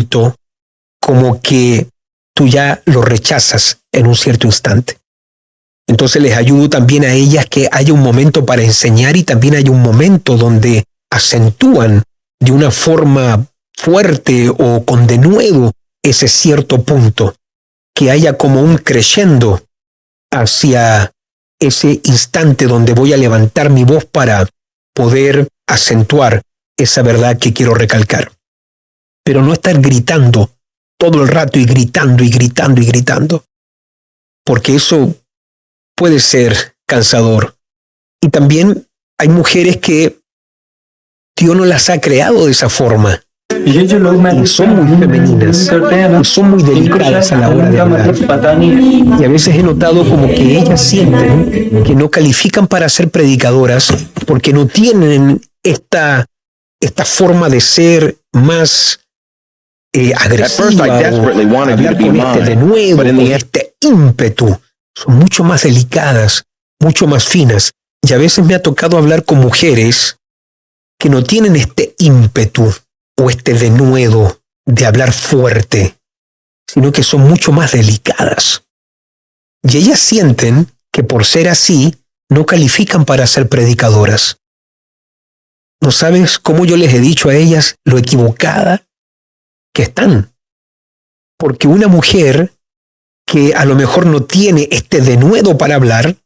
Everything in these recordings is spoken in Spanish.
momento como que tú ya lo rechazas en un cierto instante. Entonces les ayudo también a ellas que haya un momento para enseñar y también haya un momento donde acentúan de una forma fuerte o con denuedo ese cierto punto, que haya como un crescendo hacia ese instante donde voy a levantar mi voz para poder acentuar esa verdad que quiero recalcar. Pero no estar gritando todo el rato y gritando y gritando y gritando, porque eso puede ser cansador. Y también hay mujeres que Dios no las ha creado de esa forma. Y son muy femeninas, y son muy delicadas a la hora de hablar. Y a veces he notado como que ellas sienten que no califican para ser predicadoras porque no tienen esta forma de ser más agresiva, o hablar con este denuedo, con este ímpetu. Son mucho más delicadas, mucho más finas. Y a veces me ha tocado hablar con mujeres que no tienen este ímpetu o este denuedo de hablar fuerte, sino que son mucho más delicadas. Y ellas sienten que por ser así, no califican para ser predicadoras. ¿No sabes cómo yo les he dicho a ellas lo equivocada que están? Porque una mujer que a lo mejor no tiene este denuedo para hablar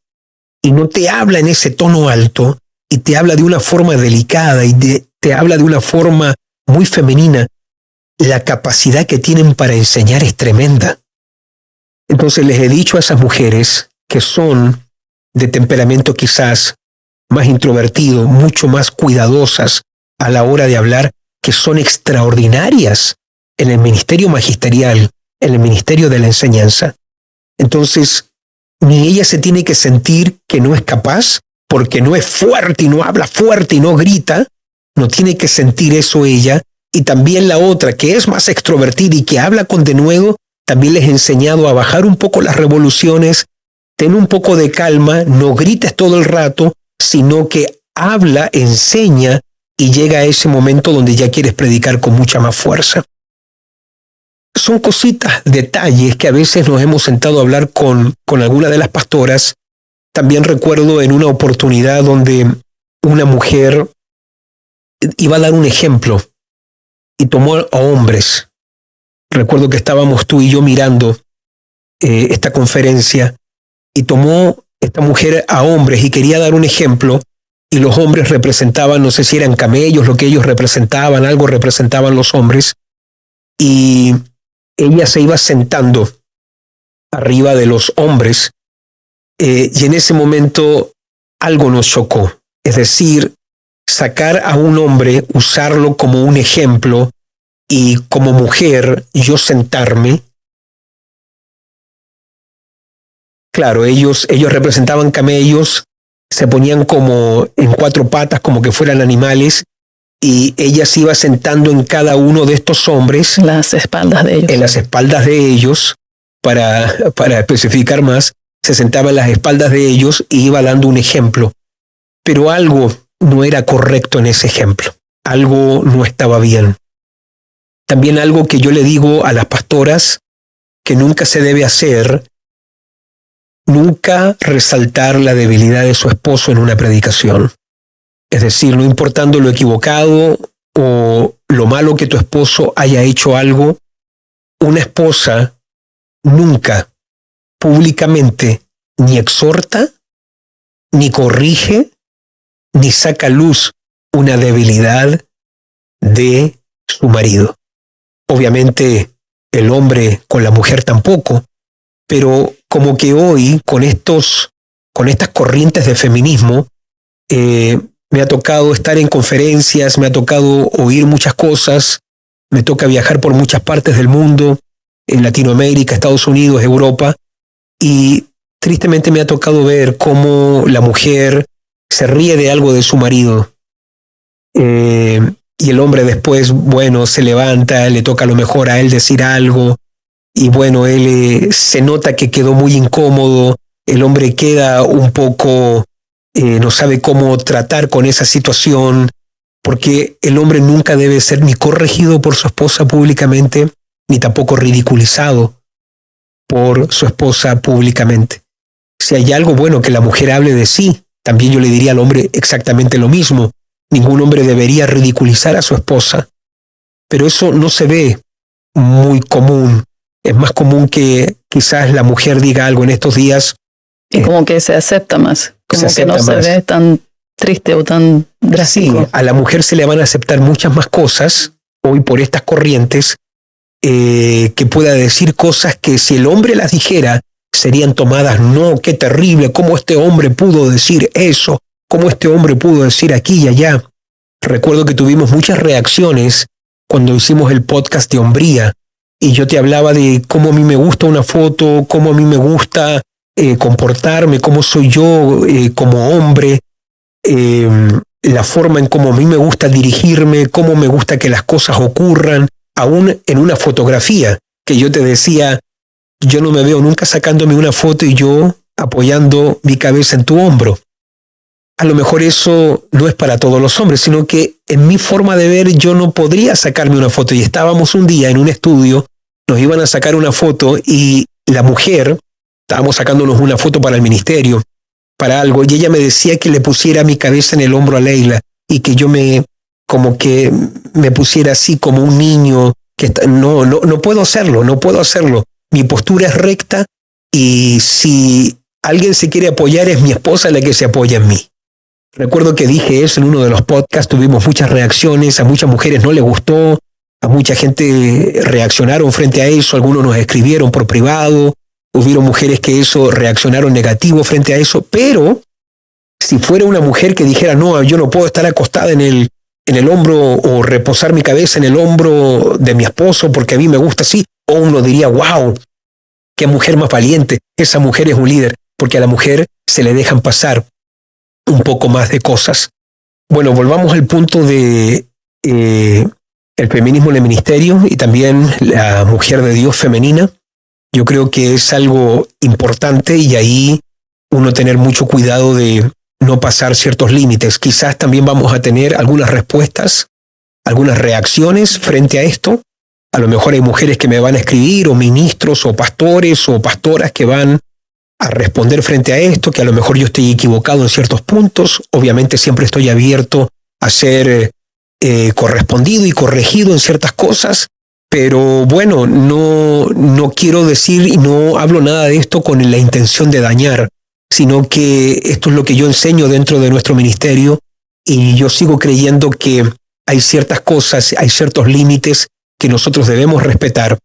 y no te habla en ese tono alto y te habla de una forma delicada y te habla de una forma muy femenina, la capacidad que tienen para enseñar es tremenda. Entonces les he dicho a esas mujeres que son de temperamento quizás más introvertido, mucho más cuidadosas a la hora de hablar, que son extraordinarias en el ministerio magisterial, en el ministerio de la enseñanza. Entonces, ni ella se tiene que sentir que no es capaz, porque no es fuerte y no habla fuerte y no grita. No tiene que sentir eso ella. Y también la otra, que es más extrovertida y que habla con denuedo, también les he enseñado a bajar un poco las revoluciones, ten un poco de calma, no grites todo el rato, sino que habla, enseña y llega a ese momento donde ya quieres predicar con mucha más fuerza. Son cositas, detalles que a veces nos hemos sentado a hablar con alguna de las pastoras. También recuerdo en una oportunidad donde una mujer iba a dar un ejemplo y tomó a hombres. Recuerdo que estábamos tú y yo mirando esta conferencia y tomó esta mujer a hombres y quería dar un ejemplo, y los hombres representaban, no sé si eran camellos, lo que ellos representaban, algo representaban los hombres, y ella se iba sentando arriba de los hombres, y en ese momento algo nos chocó. Es decir, sacar a un hombre, usarlo como un ejemplo, y como mujer yo sentarme. Claro, ellos representaban camellos, se ponían como en cuatro patas, como que fueran animales, y ella se iba sentando en cada uno de estos hombres. Las espaldas de ellos. En las espaldas de ellos, para especificar más, se sentaba en las espaldas de ellos y iba dando un ejemplo. Pero algo no era correcto en ese ejemplo. Algo no estaba bien. También algo que yo le digo a las pastoras que nunca se debe hacer, nunca resaltar la debilidad de su esposo en una predicación. Es decir, no importando lo equivocado o lo malo que tu esposo haya hecho algo, una esposa nunca públicamente ni exhorta, ni corrige, ni saca a luz una debilidad de su marido. Obviamente el hombre con la mujer tampoco, pero como que hoy con estas corrientes de feminismo me ha tocado estar en conferencias, me ha tocado oír muchas cosas, me toca viajar por muchas partes del mundo, en Latinoamérica, Estados Unidos, Europa, y tristemente me ha tocado ver cómo la mujer se ríe de algo de su marido. Y el hombre después, bueno, se levanta, le toca a lo mejor a él decir algo, y bueno, él se nota que quedó muy incómodo, el hombre queda un poco, no sabe cómo tratar con esa situación, porque el hombre nunca debe ser ni corregido por su esposa públicamente, ni tampoco ridiculizado por su esposa públicamente. Si hay algo bueno que la mujer hable de sí, también yo le diría al hombre exactamente lo mismo. Ningún hombre debería ridiculizar a su esposa, pero eso no se ve muy común. Es más común que quizás la mujer diga algo en estos días. Y como que se acepta más, como que no se ve tan triste o tan drástico. Sí, a la mujer se le van a aceptar muchas más cosas hoy por estas corrientes, que pueda decir cosas que si el hombre las dijera serían tomadas, no, qué terrible, cómo este hombre pudo decir eso, cómo este hombre pudo decir aquí y allá. Recuerdo que tuvimos muchas reacciones cuando hicimos el podcast de hombría, y yo te hablaba de cómo a mí me gusta una foto, cómo a mí me gusta comportarme, cómo soy yo como hombre, la forma en cómo a mí me gusta dirigirme, cómo me gusta que las cosas ocurran, aún en una fotografía, que yo te decía, yo no me veo nunca sacándome una foto y yo apoyando mi cabeza en tu hombro. A lo mejor eso no es para todos los hombres, sino que en mi forma de ver yo no podría sacarme una foto. Y estábamos un día en un estudio, nos iban a sacar una foto y la mujer, estábamos sacándonos una foto para el ministerio, para algo, y ella me decía que le pusiera mi cabeza en el hombro a Leila y que yo como que me pusiera así como un niño, que no puedo hacerlo, no puedo hacerlo. Mi postura es recta y si alguien se quiere apoyar es mi esposa la que se apoya en mí. Recuerdo que dije eso en uno de los podcasts, tuvimos muchas reacciones, a muchas mujeres no les gustó, a mucha gente reaccionaron frente a eso, algunos nos escribieron por privado, hubieron mujeres que reaccionaron negativo frente a eso, pero si fuera una mujer que dijera, no, yo no puedo estar acostada en el hombro o reposar mi cabeza en el hombro de mi esposo porque a mí me gusta así, o uno diría, wow, qué mujer más valiente, esa mujer es un líder, porque a la mujer se le dejan pasar un poco más de cosas. Bueno, volvamos al punto de el feminismo en el ministerio y también la mujer de Dios femenina. Yo creo que es algo importante y ahí uno tener mucho cuidado de no pasar ciertos límites. Quizás también vamos a tener algunas respuestas, algunas reacciones frente a esto. A lo mejor hay mujeres que me van a escribir, o ministros, o pastores, o pastoras que van a responder frente a esto, que a lo mejor yo estoy equivocado en ciertos puntos. Obviamente siempre estoy abierto a ser correspondido y corregido en ciertas cosas, pero bueno, no quiero decir y no hablo nada de esto con la intención de dañar, sino que esto es lo que yo enseño dentro de nuestro ministerio y yo sigo creyendo que hay ciertas cosas, hay ciertos límites que nosotros debemos respetar.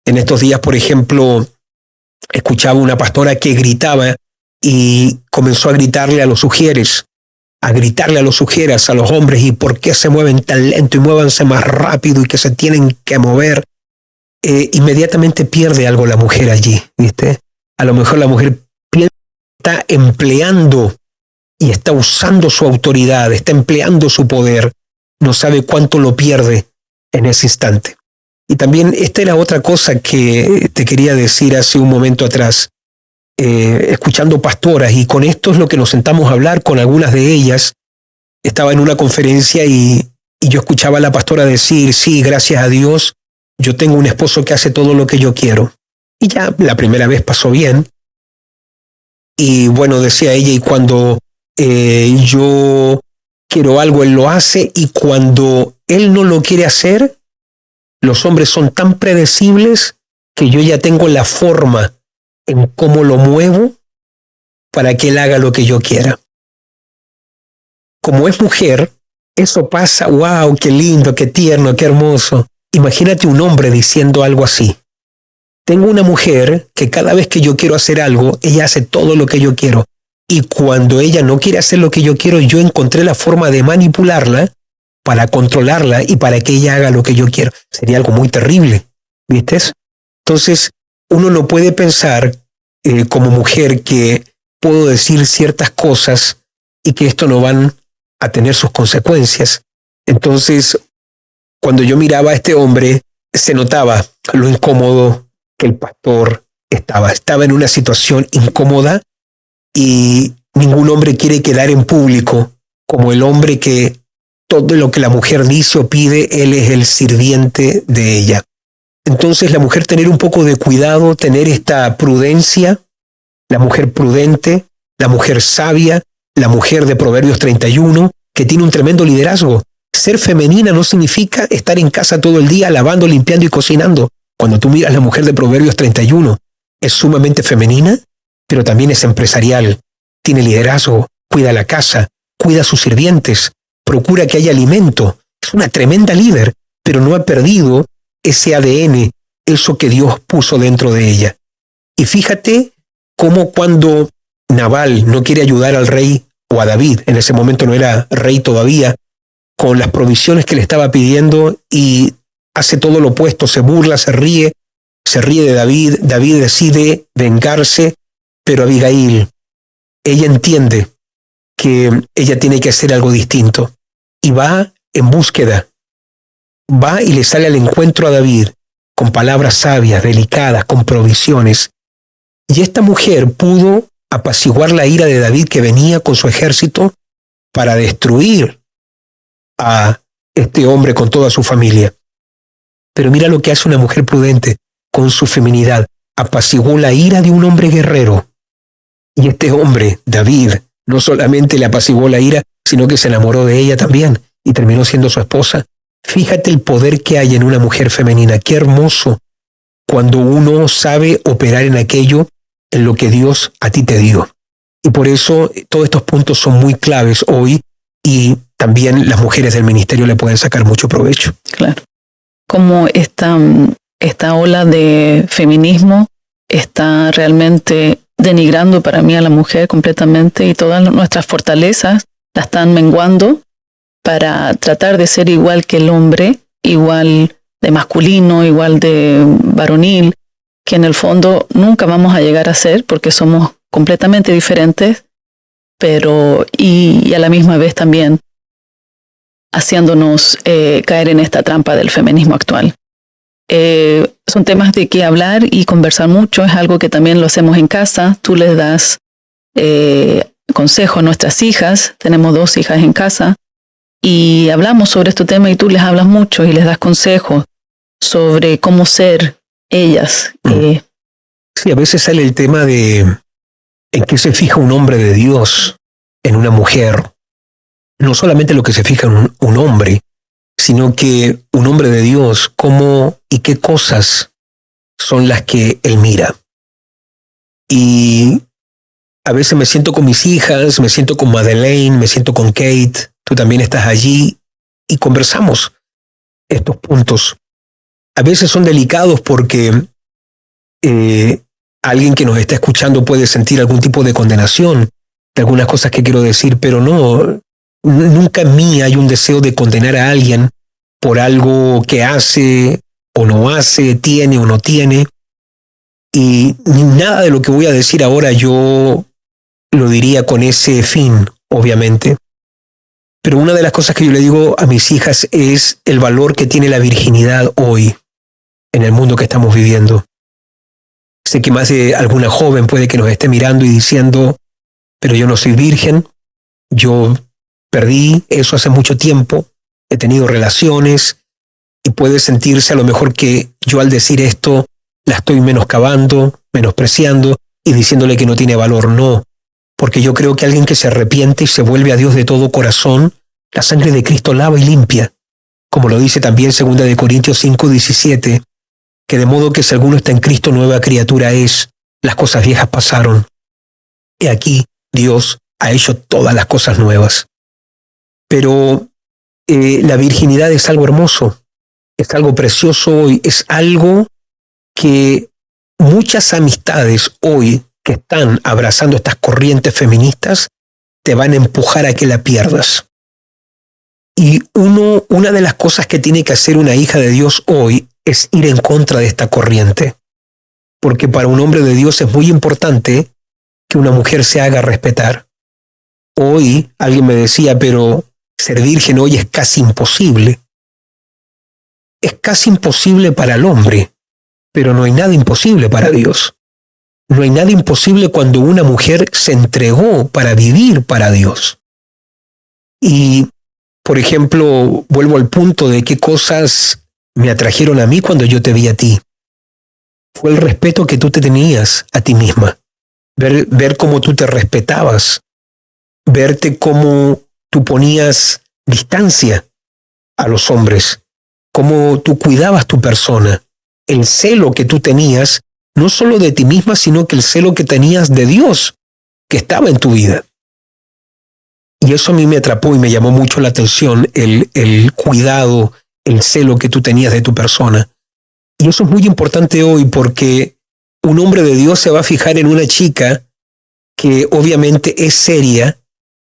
En estos días, por ejemplo, escuchaba una pastora que gritaba y comenzó a gritarle a los sugieres, a los hombres, y por qué se mueven tan lento y muévanse más rápido y que se tienen que mover. Inmediatamente pierde algo la mujer allí, ¿viste? A lo mejor la mujer está empleando y está usando su autoridad, está empleando su poder, no sabe cuánto lo pierde en ese instante. Y también esta era otra cosa que te quería decir hace un momento atrás, escuchando pastoras, y con esto es lo que nos sentamos a hablar con algunas de ellas. Estaba en una conferencia y yo escuchaba a la pastora decir, sí, gracias a Dios, yo tengo un esposo que hace todo lo que yo quiero. Y ya la primera vez pasó bien. Y bueno, decía ella, y cuando yo quiero algo, él lo hace, y cuando él no lo quiere hacer, los hombres son tan predecibles que yo ya tengo la forma en cómo lo muevo para que él haga lo que yo quiera. Como es mujer, eso pasa, wow, qué lindo, qué tierno, qué hermoso. Imagínate un hombre diciendo algo así. Tengo una mujer que cada vez que yo quiero hacer algo, ella hace todo lo que yo quiero. Y cuando ella no quiere hacer lo que yo quiero, yo encontré la forma de manipularla para controlarla y para que ella haga lo que yo quiero. Sería algo muy terrible, ¿viste? Entonces, uno no puede pensar como mujer que puedo decir ciertas cosas y que esto no van a tener sus consecuencias. Entonces, cuando yo miraba a este hombre, se notaba lo incómodo que el pastor estaba. Estaba en una situación incómoda y ningún hombre quiere quedar en público como el hombre que todo lo que la mujer dice o pide, él es el sirviente de ella. Entonces la mujer tener un poco de cuidado, tener esta prudencia, la mujer prudente, la mujer sabia, la mujer de Proverbios 31, que tiene un tremendo liderazgo. Ser femenina no significa estar en casa todo el día lavando, limpiando y cocinando. Cuando tú miras la mujer de Proverbios 31, es sumamente femenina, pero también es empresarial, tiene liderazgo, cuida la casa, cuida a sus sirvientes, procura que haya alimento. Es una tremenda líder, pero no ha perdido ese ADN, eso que Dios puso dentro de ella. Y fíjate cómo cuando Nabal no quiere ayudar al rey, o a David, en ese momento no era rey todavía, con las provisiones que le estaba pidiendo, y hace todo lo opuesto, se burla, se ríe de David. David decide vengarse, pero Abigail, ella entiende que ella tiene que hacer algo distinto, y va en búsqueda, va y le sale al encuentro a David, con palabras sabias, delicadas, con provisiones. Y esta mujer pudo apaciguar la ira de David, que venía con su ejército para destruir a este hombre con toda su familia. Pero mira lo que hace una mujer prudente con su feminidad. Apaciguó la ira de un hombre guerrero. Y este hombre, David, no solamente le apaciguó la ira, sino que se enamoró de ella también y terminó siendo su esposa. Fíjate el poder que hay en una mujer femenina. Qué hermoso cuando uno sabe operar en aquello en lo que Dios a ti te dio. Y por eso todos estos puntos son muy claves hoy, y también las mujeres del ministerio le pueden sacar mucho provecho. Claro. Como esta ola de feminismo está realmente denigrando para mí a la mujer completamente, y todas nuestras fortalezas la están menguando para tratar de ser igual que el hombre, igual de masculino, igual de varonil, que en el fondo nunca vamos a llegar a ser porque somos completamente diferentes, pero y a la misma vez también haciéndonos caer en esta trampa del feminismo actual. Son temas de que hablar y conversar mucho, es algo que también lo hacemos en casa. Tú les das consejo a nuestras hijas, tenemos 2 hijas en casa, y hablamos sobre este tema, y tú les hablas mucho y les das consejos sobre cómo ser ellas. Sí, a veces sale el tema de en qué se fija un hombre de Dios en una mujer. No solamente lo que se fija en un hombre, sino que un hombre de Dios, cómo y qué cosas son las que él mira. Y a veces me siento con mis hijas, me siento con Madeleine, me siento con Kate, tú también estás allí, y conversamos estos puntos. A veces son delicados porque alguien que nos está escuchando puede sentir algún tipo de condenación de algunas cosas que quiero decir, pero no, nunca en mí hay un deseo de condenar a alguien por algo que hace o no hace, tiene o no tiene. Y nada de lo que voy a decir ahora yo lo diría con ese fin, obviamente. Pero una de las cosas que yo le digo a mis hijas es el valor que tiene la virginidad hoy en el mundo que estamos viviendo. Sé que más de alguna joven puede que nos esté mirando y diciendo, pero yo no soy virgen, yo perdí eso hace mucho tiempo, he tenido relaciones, y puede sentirse a lo mejor que yo al decir esto la estoy menoscabando, menospreciando y diciéndole que no tiene valor. No, porque yo creo que alguien que se arrepiente y se vuelve a Dios de todo corazón, la sangre de Cristo lava y limpia, como lo dice también 2 de Corintios 5:17, que de modo que si alguno está en Cristo, nueva criatura es, las cosas viejas pasaron. He aquí, Dios ha hecho todas las cosas nuevas. Pero la virginidad es algo hermoso, es algo precioso, y es algo que muchas amistades hoy que están abrazando estas corrientes feministas te van a empujar a que la pierdas. Y una de las cosas que tiene que hacer una hija de Dios hoy es ir en contra de esta corriente. Porque para un hombre de Dios es muy importante que una mujer se haga respetar. Hoy alguien me decía, pero ser virgen hoy es casi imposible. Es casi imposible para el hombre, pero no hay nada imposible para Dios. No hay nada imposible cuando una mujer se entregó para vivir para Dios. Y por ejemplo, vuelvo al punto de qué cosas me atrajeron a mí cuando yo te vi a ti. Fue el respeto que tú te tenías a ti misma. Ver cómo tú te respetabas. Verte cómo tú ponías distancia a los hombres. Cómo tú cuidabas tu persona. El celo que tú tenías, no solo de ti misma, sino que el celo que tenías de Dios, que estaba en tu vida. Y eso a mí me atrapó y me llamó mucho la atención, el cuidado, el celo que tú tenías de tu persona. Y eso es muy importante hoy porque un hombre de Dios se va a fijar en una chica que obviamente es seria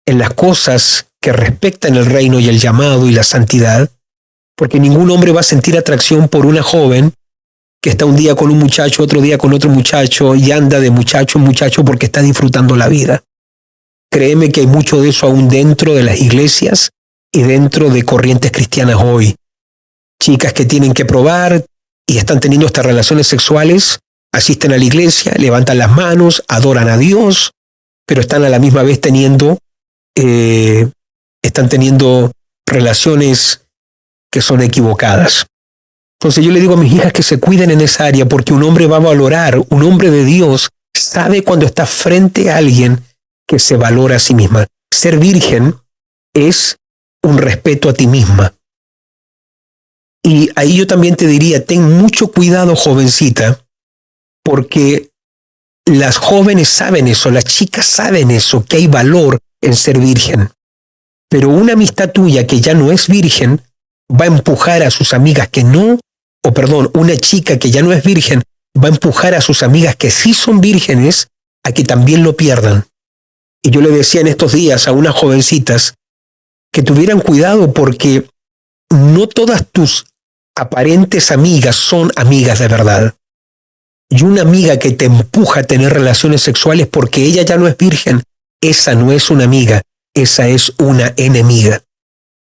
en las cosas que respectan el reino y el llamado y la santidad, porque ningún hombre va a sentir atracción por una joven que está un día con un muchacho, otro día con otro muchacho y anda de muchacho en muchacho porque está disfrutando la vida. Créeme que hay mucho de eso aún dentro de las iglesias y dentro de corrientes cristianas hoy. Chicas que tienen que probar y están teniendo estas relaciones sexuales, asisten a la iglesia, levantan las manos, adoran a Dios, pero están a la misma vez teniendo relaciones que son equivocadas. Entonces yo le digo a mis hijas que se cuiden en esa área porque un hombre va a valorar, un hombre de Dios sabe cuando está frente a alguien que se valora a sí misma. Ser virgen es un respeto a ti misma. Y ahí yo también te diría, ten mucho cuidado, jovencita, porque las jóvenes saben eso, las chicas saben eso, que hay valor en ser virgen. Pero una amistad tuya que ya no es virgen va a empujar a sus amigas que no, una chica que ya no es virgen va a empujar a sus amigas que sí son vírgenes a que también lo pierdan. Y yo le decía en estos días a unas jovencitas que tuvieran cuidado porque no todas tus aparentes amigas son amigas de verdad. Y una amiga que te empuja a tener relaciones sexuales porque ella ya no es virgen, esa no es una amiga, esa es una enemiga.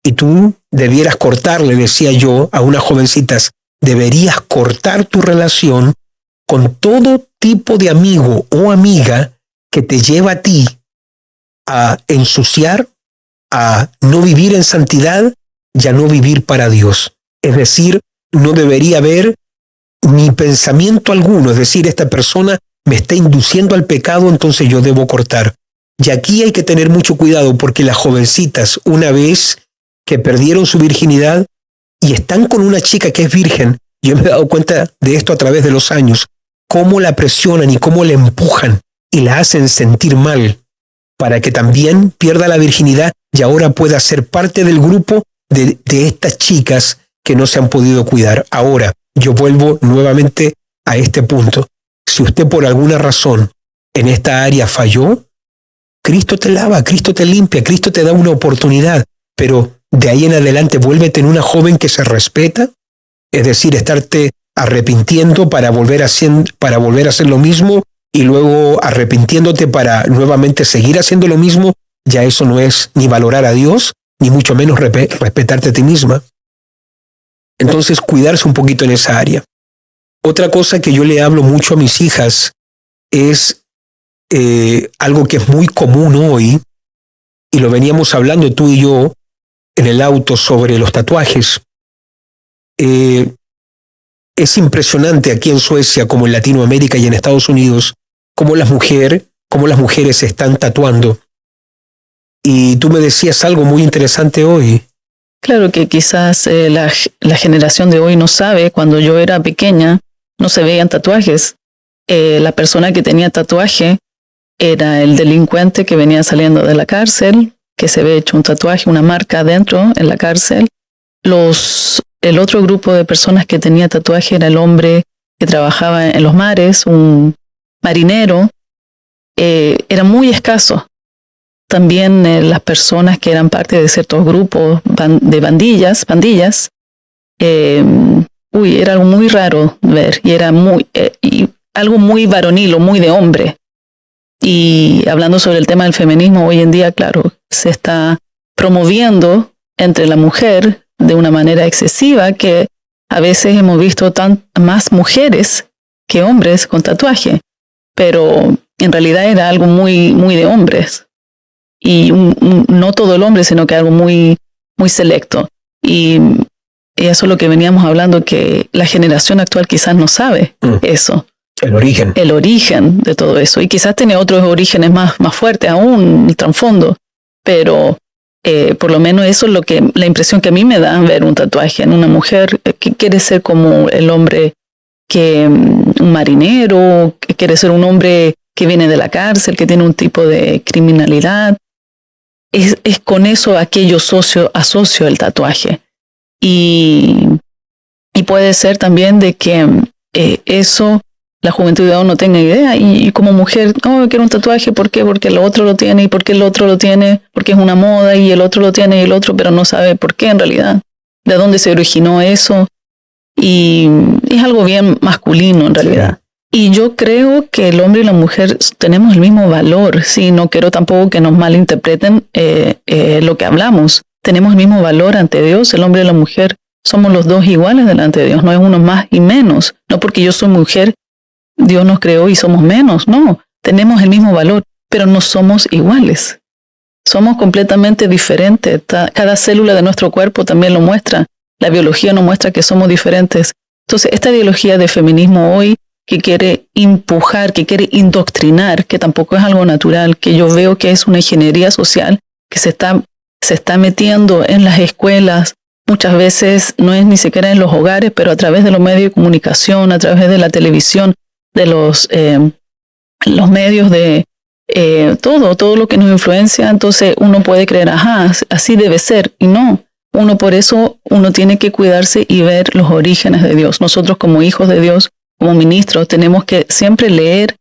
Y tú debieras cortar, le decía yo a unas jovencitas, deberías cortar tu relación con todo tipo de amigo o amiga que te lleva a ti a ensuciar, a no vivir en santidad y a no vivir para Dios. Es decir, no debería haber ni pensamiento alguno, es decir, esta persona me está induciendo al pecado, entonces yo debo cortar. Y aquí hay que tener mucho cuidado porque las jovencitas, una vez que perdieron su virginidad y están con una chica que es virgen, yo me he dado cuenta de esto a través de los años, cómo la presionan y cómo la empujan y la hacen sentir mal para que también pierda la virginidad y ahora pueda ser parte del grupo de estas chicas que no se han podido cuidar. Ahora, yo vuelvo nuevamente a este punto. Si usted por alguna razón en esta área falló, Cristo te lava, Cristo te limpia, Cristo te da una oportunidad, pero de ahí en adelante vuélvete en una joven que se respeta, es decir, estarte arrepintiendo para volver a hacer lo mismo y luego arrepintiéndote para nuevamente seguir haciendo lo mismo, ya eso no es ni valorar a Dios, ni mucho menos respetarte a ti misma. Entonces, cuidarse un poquito en esa área. Otra cosa que yo le hablo mucho a mis hijas es algo que es muy común hoy, y lo veníamos hablando tú y yo en el auto sobre los tatuajes. Es impresionante aquí en Suecia, como en Latinoamérica y en Estados Unidos, cómo las mujeres se están tatuando. Y tú me decías algo muy interesante hoy. Claro que quizás la generación de hoy no sabe, cuando yo era pequeña no se veían tatuajes. La persona que tenía tatuaje era el delincuente que venía saliendo de la cárcel, que se había hecho un tatuaje, una marca adentro en la cárcel. El otro grupo de personas que tenía tatuaje era el hombre que trabajaba en los mares, un marinero. Era muy escaso. También las personas que eran parte de ciertos grupos de pandillas, era algo muy raro ver, y era algo muy varonil o muy de hombre. Y hablando sobre el tema del feminismo, hoy en día, claro, se está promoviendo entre la mujer de una manera excesiva, que a veces hemos visto más mujeres que hombres con tatuaje, pero en realidad era algo muy, muy de hombres. Y no todo el hombre, sino que algo muy, muy selecto. Y eso es lo que veníamos hablando, que la generación actual quizás no sabe eso. El origen de todo eso. Y quizás tiene otros orígenes más fuertes aún, el trasfondo. Pero por lo menos eso es la impresión que a mí me da ver un tatuaje en una mujer que quiere ser como el hombre un marinero, que quiere ser un hombre que viene de la cárcel, que tiene un tipo de criminalidad. Es con eso a que yo asocio el tatuaje. Y puede ser también de que eso la juventud de aún no tenga idea, y como mujer, quiero un tatuaje, ¿por qué? Porque el otro lo tiene, y porque el otro lo tiene, porque es una moda, y el otro lo tiene, y el otro, pero no sabe por qué en realidad, de dónde se originó eso, y es algo bien masculino en realidad. Y yo creo que el hombre y la mujer tenemos el mismo valor. Sí, no quiero tampoco que nos malinterpreten lo que hablamos. Tenemos el mismo valor ante Dios, el hombre y la mujer. Somos los dos iguales delante de Dios, no es uno más y menos. No porque yo soy mujer, Dios nos creó y somos menos. No, tenemos el mismo valor, pero no somos iguales. Somos completamente diferentes. Cada célula de nuestro cuerpo también lo muestra. La biología nos muestra que somos diferentes. Entonces, esta ideología de feminismo hoy, que quiere empujar, que quiere indoctrinar, que tampoco es algo natural, que yo veo que es una ingeniería social que se está metiendo en las escuelas, muchas veces no es ni siquiera en los hogares, pero a través de los medios de comunicación, a través de la televisión, de los medios de todo lo que nos influencia. Entonces uno puede creer, así debe ser, y no. Por eso uno tiene que cuidarse y ver los orígenes de Dios. Nosotros como hijos de Dios, como ministros, tenemos que siempre leer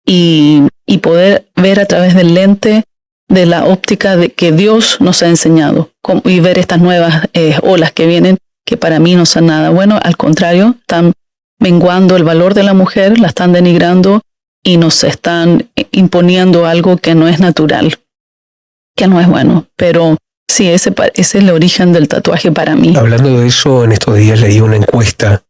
y poder ver a través del lente de la óptica de que Dios nos ha enseñado, y ver estas nuevas olas que vienen, que para mí no son nada bueno. Al contrario, están menguando el valor de la mujer, la están denigrando y nos están imponiendo algo que no es natural, que no es bueno. Pero sí, ese es el origen del tatuaje para mí. Hablando de eso, en estos días leí una encuesta,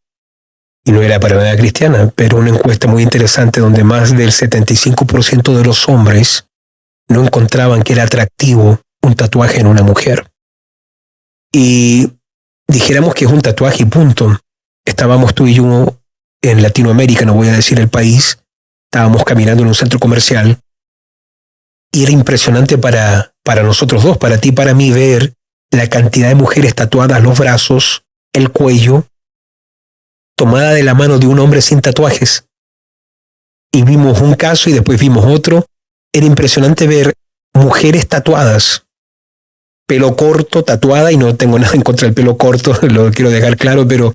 y no era para nada cristiana, pero una encuesta muy interesante donde más del 75% de los hombres no encontraban que era atractivo un tatuaje en una mujer. Y dijéramos que es un tatuaje y punto. Estábamos tú y yo en Latinoamérica, no voy a decir el país, estábamos caminando en un centro comercial y era impresionante para nosotros dos, para ti y para mí, ver la cantidad de mujeres tatuadas, los brazos, el cuello, tomada de la mano de un hombre sin tatuajes. Y vimos un caso y después vimos otro. Era impresionante ver mujeres tatuadas, pelo corto, tatuada, y no tengo nada en contra del pelo corto, lo quiero dejar claro, pero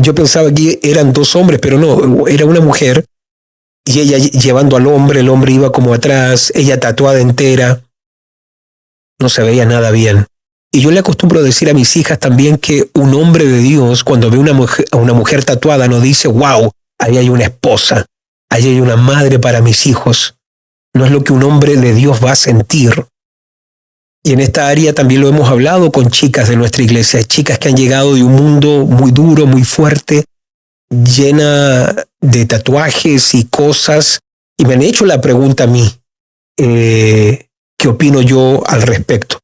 yo pensaba que eran dos hombres, pero no, era una mujer, y ella llevando al hombre, el hombre iba como atrás, ella tatuada entera, no se veía nada bien. Y yo le acostumbro a decir a mis hijas también que un hombre de Dios, cuando ve a una mujer tatuada, no dice, wow, ahí hay una esposa, ahí hay una madre para mis hijos. No es lo que un hombre de Dios va a sentir. Y en esta área también lo hemos hablado con chicas de nuestra iglesia, chicas que han llegado de un mundo muy duro, muy fuerte, llena de tatuajes y cosas, y me han hecho la pregunta a mí, ¿qué opino yo al respecto?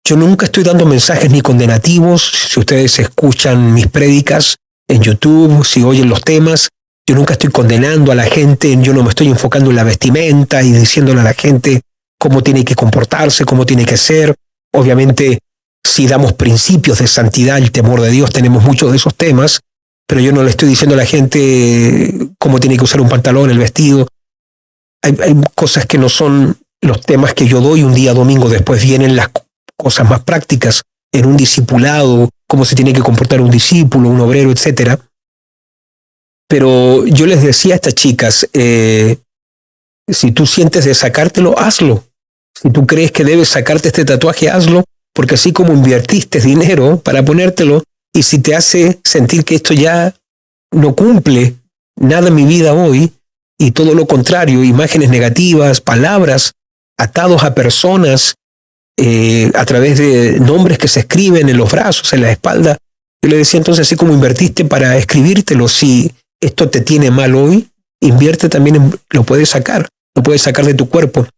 Yo nunca estoy dando mensajes ni condenativos. Si ustedes escuchan mis prédicas en YouTube, si oyen los temas, yo nunca estoy condenando a la gente, yo no me estoy enfocando en la vestimenta y diciéndole a la gente cómo tiene que comportarse, cómo tiene que ser. Obviamente, si damos principios de santidad, el temor de Dios, tenemos muchos de esos temas, pero yo no le estoy diciendo a la gente cómo tiene que usar un pantalón, el vestido. Hay cosas que no son los temas que yo doy un día domingo, después vienen las cosas más prácticas en un discipulado, cómo se tiene que comportar un discípulo, un obrero, etc. Pero yo les decía a estas chicas, si tú sientes de sacártelo, hazlo. Si tú crees que debes sacarte este tatuaje, hazlo, porque así como invertiste dinero para ponértelo, y si te hace sentir que esto ya no cumple nada en mi vida hoy, y todo lo contrario, imágenes negativas, palabras atados a personas, a través de nombres que se escriben en los brazos, en la espalda. Yo le decía entonces, así como invertiste para escribírtelo, si esto te tiene mal hoy, invierte también, lo puedes sacar de tu cuerpo.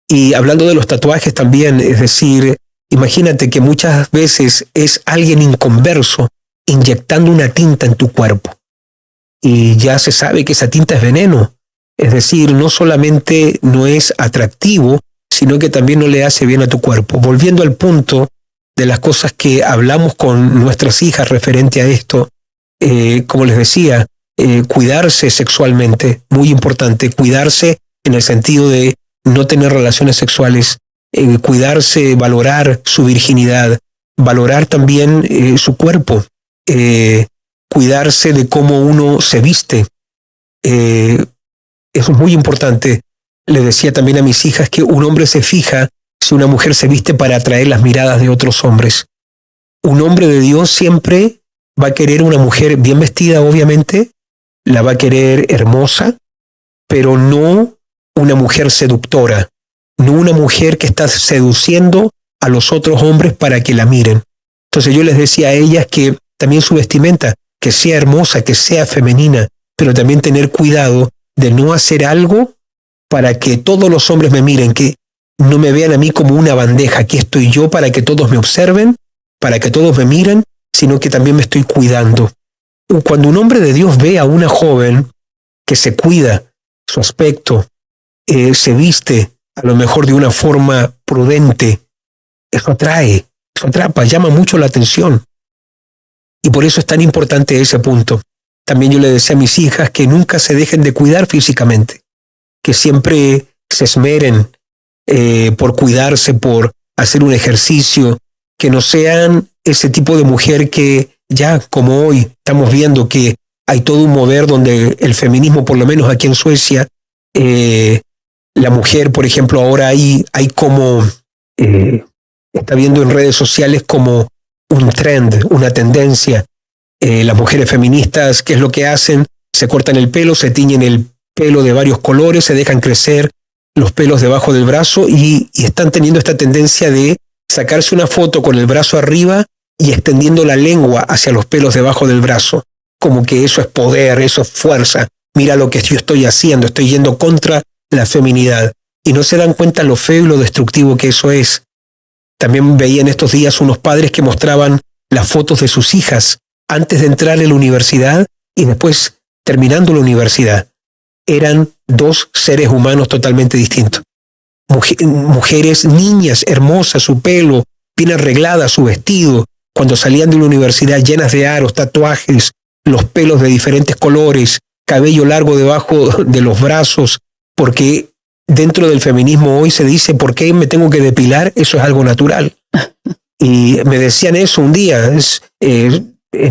Y hablando de los tatuajes también, es decir, Imagínate que muchas veces es alguien inconverso inyectando una tinta en tu cuerpo. Y ya se sabe que esa tinta es veneno. Es decir, no solamente no es atractivo, sino que también no le hace bien a tu cuerpo. Volviendo al punto de las cosas que hablamos con nuestras hijas referente a esto, como les decía, cuidarse sexualmente, muy importante, cuidarse en el sentido de no tener relaciones sexuales, cuidarse, valorar su virginidad, valorar también su cuerpo, cuidarse de cómo uno se viste. Eso es muy importante. Le decía también a mis hijas que un hombre se fija si una mujer se viste para atraer las miradas de otros hombres. Un hombre de Dios siempre va a querer una mujer bien vestida, obviamente, la va a querer hermosa, pero no una mujer seductora, no una mujer que está seduciendo a los otros hombres para que la miren. Entonces yo les decía a ellas que también su vestimenta, que sea hermosa, que sea femenina, pero también tener cuidado de no hacer algo para que todos los hombres me miren, que no me vean a mí como una bandeja, aquí estoy yo para que todos me observen, para que todos me miren, sino que también me estoy cuidando. Cuando un hombre de Dios ve a una joven que se cuida su aspecto, se viste a lo mejor de una forma prudente, eso atrae, eso atrapa, llama mucho la atención. Y por eso es tan importante ese punto. También yo le decía a mis hijas que nunca se dejen de cuidar físicamente, que siempre se esmeren por cuidarse, por hacer un ejercicio, que no sean ese tipo de mujer que ya como hoy estamos viendo que hay todo un mover donde el feminismo, por lo menos aquí en Suecia, la mujer, por ejemplo, ahora hay como, está viendo en redes sociales como un trend, una tendencia. Las mujeres feministas, ¿qué es lo que hacen? Se cortan el pelo, se tiñen el pelo de varios colores, se dejan crecer los pelos debajo del brazo y están teniendo esta tendencia de sacarse una foto con el brazo arriba y extendiendo la lengua hacia los pelos debajo del brazo, como que eso es poder, eso es fuerza. Mira lo que yo estoy haciendo, estoy yendo contra la feminidad. Y no se dan cuenta lo feo y lo destructivo que eso es. También veía en estos días unos padres que mostraban las fotos de sus hijas antes de entrar en la universidad y después terminando la universidad. Eran dos seres humanos totalmente distintos. Mujeres, niñas, hermosas, su pelo, bien arreglada, su vestido, cuando salían de la universidad llenas de aros, tatuajes, los pelos de diferentes colores, cabello largo debajo de los brazos, porque dentro del feminismo hoy se dice, ¿por qué me tengo que depilar? Eso es algo natural. Y me decían eso un día, es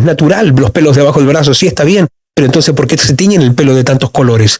natural, los pelos debajo del brazo, sí está bien, pero entonces ¿por qué se tiñen el pelo de tantos colores?